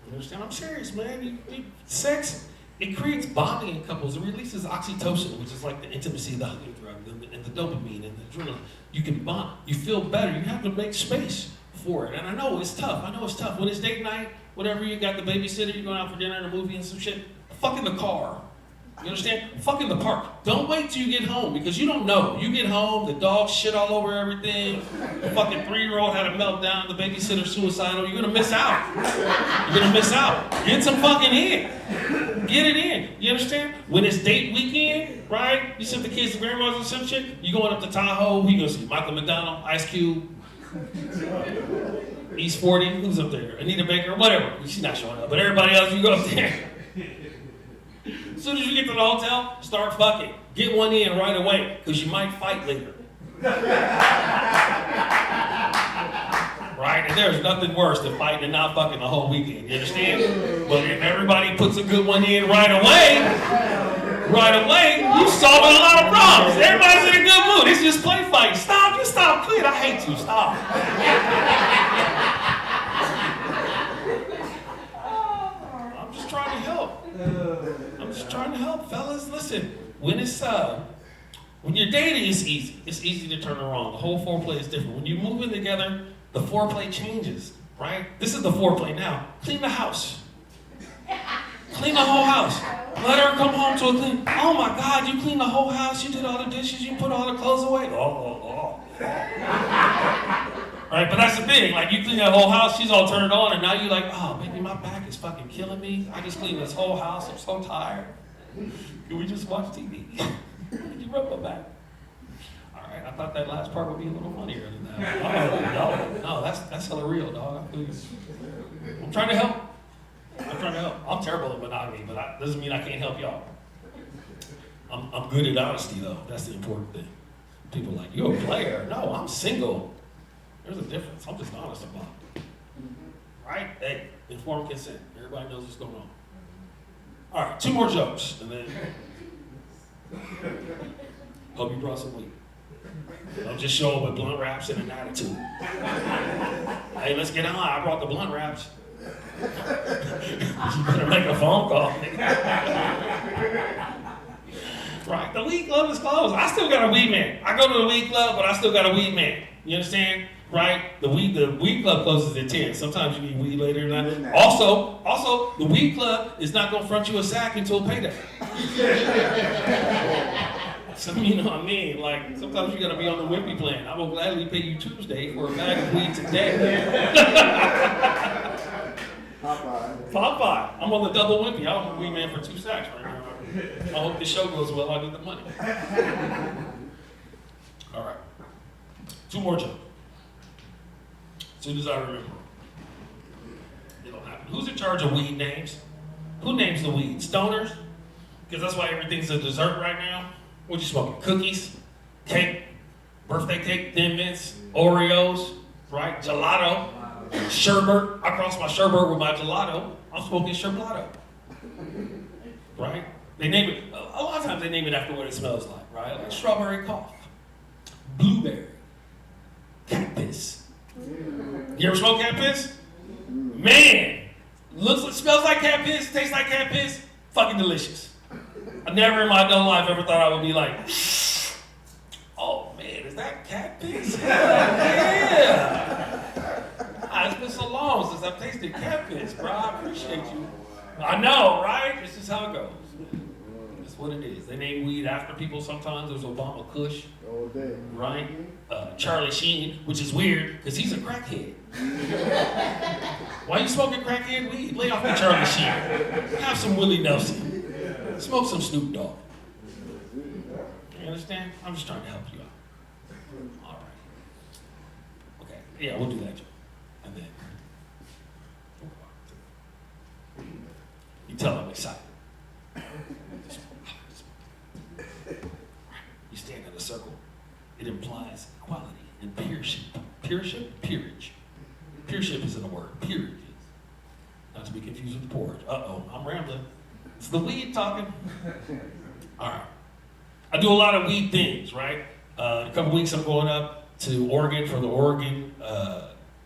You understand? I'm serious, man. Sex, it creates bonding in couples. It releases oxytocin, which is like the intimacy of the hugging drug, and the dopamine and the adrenaline. You can bond. You feel better. You have to make space for it. And I know it's tough. When it's date night, whatever, you got the babysitter, you're going out for dinner and a movie and some shit, fuck in the car. You understand? Fuck in the park. Don't wait till you get home, because you don't know. You get home, the dog shit all over everything, the fucking 3-year-old had a meltdown, the babysitter's suicidal. You're gonna miss out. You're gonna miss out. Get some fucking in. Get it in. You understand? When it's date weekend, right? You send the kids to grandma's or some shit, you going up to Tahoe, who you gonna see? Michael McDonald, Ice Cube, East 40, who's up there? Anita Baker, whatever. She's not showing up, but everybody else, you go up there. As soon as you get to the hotel, start fucking. Get one in right away, because you might fight later. Right? And there's nothing worse than fighting and not fucking the whole weekend. You understand? But if everybody puts a good one in right away, you solving a lot of problems. Everybody's in a good mood. It's just play fight. Stop. You stop. Quit. I hate you. Stop. I'm just trying to help. I'm just trying to help, fellas. Listen, when you're dating, it's easy. It's easy to turn around. The whole foreplay is different. When you move in together, the foreplay changes, right? This is the foreplay now. Clean the house. Clean the whole house. Let her come home to a clean. Oh my God, you cleaned the whole house. You did all the dishes. You put all the clothes away. Oh. Right, but that's the thing. Like, you clean that whole house, she's all turned on, and now you're like, oh, baby, my back is fucking killing me. I just cleaned this whole house. I'm so tired. Can we just watch TV? Can you rub my back? All right, I thought that last part would be a little funnier than that. No, that's hella real, dog. I'm trying to help. I'm terrible at monogamy, but that doesn't mean I can't help y'all. I'm good at honesty, though. That's the important thing. People are like, you're a player. No, I'm single. There's a difference. I'm just honest about it. Right? Hey, informed consent. Everybody knows what's going on. All right, 2 more jokes, and then hope you brought some weed. Don't just show up with blunt wraps and an attitude. Hey, let's get on. I brought the blunt wraps. You better make a phone call. Right, the weed club is closed. I still got a weed man. I go to the weed club, but I still got a weed man. You understand? Right? The weed club closes at 10. Sometimes you need weed later than that. Also, the weed club is not gonna front you a sack until payday. So you know what I mean? Like, sometimes you gotta be on the wimpy plan. I will gladly pay you Tuesday for a bag of weed today. Popeye. I'm on the double wimpy. I'm a weed man for 2 sacks right now. I hope the show goes well. I get the money. All right. 2 more jokes. As soon as I remember. It'll happen. Who's in charge of weed names? Who names the weed? Stoners? Because that's why everything's a dessert right now. What you smoking? Cookies? Cake? Birthday cake? Thin Mints? Oreos? Right? Gelato? Sherbet? I cross my sherbet with my gelato. I'm smoking sherblato. Right? They name it, a lot of times they name it after what it smells like, right? Like strawberry cough, blueberry, cat piss. You ever smoke cat piss? Man, smells like cat piss, tastes like cat piss, fucking delicious. I never in my adult life ever thought I would be like, oh man, is that cat piss? Yeah. It's been so long since I've tasted cat piss, bro. I appreciate you. I know, right? This is how it goes. That's what it is. They name weed after people sometimes. There's Obama Kush, right? Charlie Sheen, which is weird because he's a crackhead. Why you smoking crackhead weed? Lay off the Charlie Sheen. Have some Willie Nelson. Smoke some Snoop Dogg. You understand? I'm just trying to help you out. All right. Okay. Yeah, we'll do that, Joe. And then you tell them excited. You stand in a circle. It implies equality and peership. Peership? Peerage. Peership isn't a word. Peerage is. Not to be confused with the porridge. Uh-oh, I'm rambling. It's the weed talking. All right. I do a lot of weed things, right? In a couple weeks I'm going up to Oregon for the Oregon,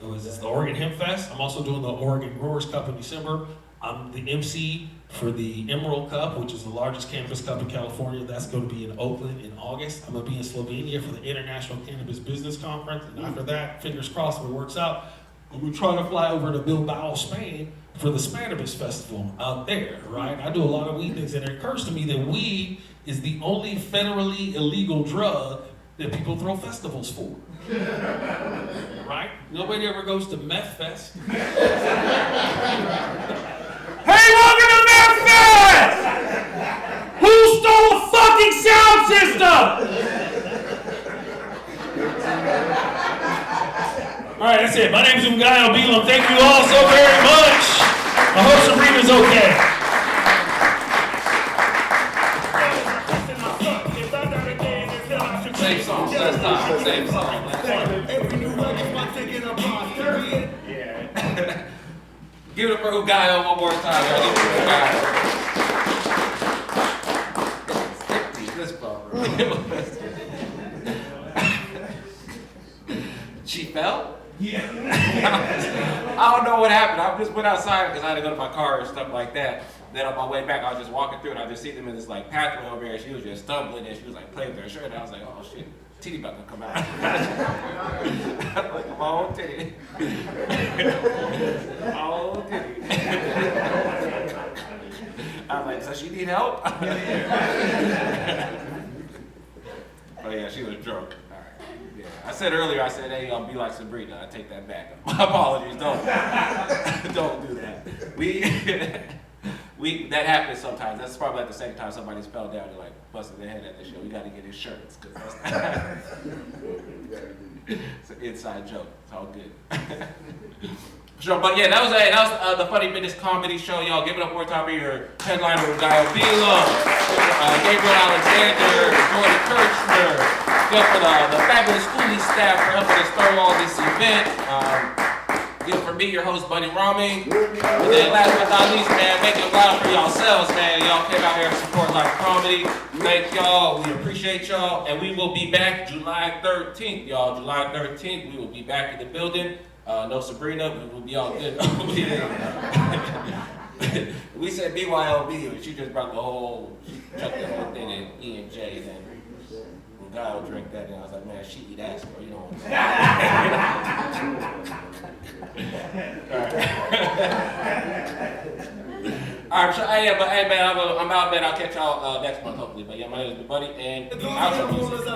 it's the Oregon Hemp Fest. I'm also doing the Oregon Growers Cup in December. I'm the MC for the Emerald Cup, which is the largest campus cup in California. That's going to be in Oakland in August. I'm going to be in Slovenia for the International Cannabis Business Conference. And after that, fingers crossed if it works out, I'm trying to fly over to Bilbao, Spain for the Spanibus Festival out there, right? I do a lot of weed things, and it occurs to me that weed is the only federally illegal drug that people throw festivals for. Right? Nobody ever goes to Meth Fest. Hey, welcome to Meth Fest! Who stole the fucking sound system? All right, that's it. My name's Umgayo Bilam. Thank you all so very much. I hope Sabrina's okay. Same song, last time, same song. Yeah. Give it up for Ugayo one more time, y'all. Give it up for Ugayo. It's this bummer. She fell? Yeah. I don't know what happened. I just went outside because I had to go to my car and stuff like that. Then on my way back, I was just walking through and I just see them in this like pathway over here. She was just stumbling and she was like playing with her shirt. And I was like, oh shit, titty about to come out. Like, oh titty. Oh titty. I was like, so she need help? Oh yeah, she was drunk. Yeah. I said earlier, I said, hey, be like Sabrina. I take that back. My apologies. Don't do that. That happens sometimes. That's probably like the second time somebody's fell down and like busted their head at the show. We got to get insurance because it's an inside joke. It's all good. Sure, but yeah, that was the Funny Bidness comedy show. Y'all give it up one more time for your headliner, Guy Bilam, Gabriel Alexander, Jordan Kirchner. Good for the fabulous Ooley staff for helping us throw all this event. Good for me, your host, Buddy Raming. And then last but not least, man, make it loud for yourselves, man. Y'all came out here and support live comedy. Thank y'all. We appreciate y'all. And we will be back July 13th, y'all. July 13th, we will be back in the building. No Sabrina, we will be all good. We said BYOB, but she just brought the whole, she chucked the whole thing in E and J, and then God will drink that, and I was like, man, she eat ass, bro, you know what All right, so, hey, but hey, man, I'm out, man. I'll catch y'all next month, hopefully. But yeah, my name is Buddy, and outro music.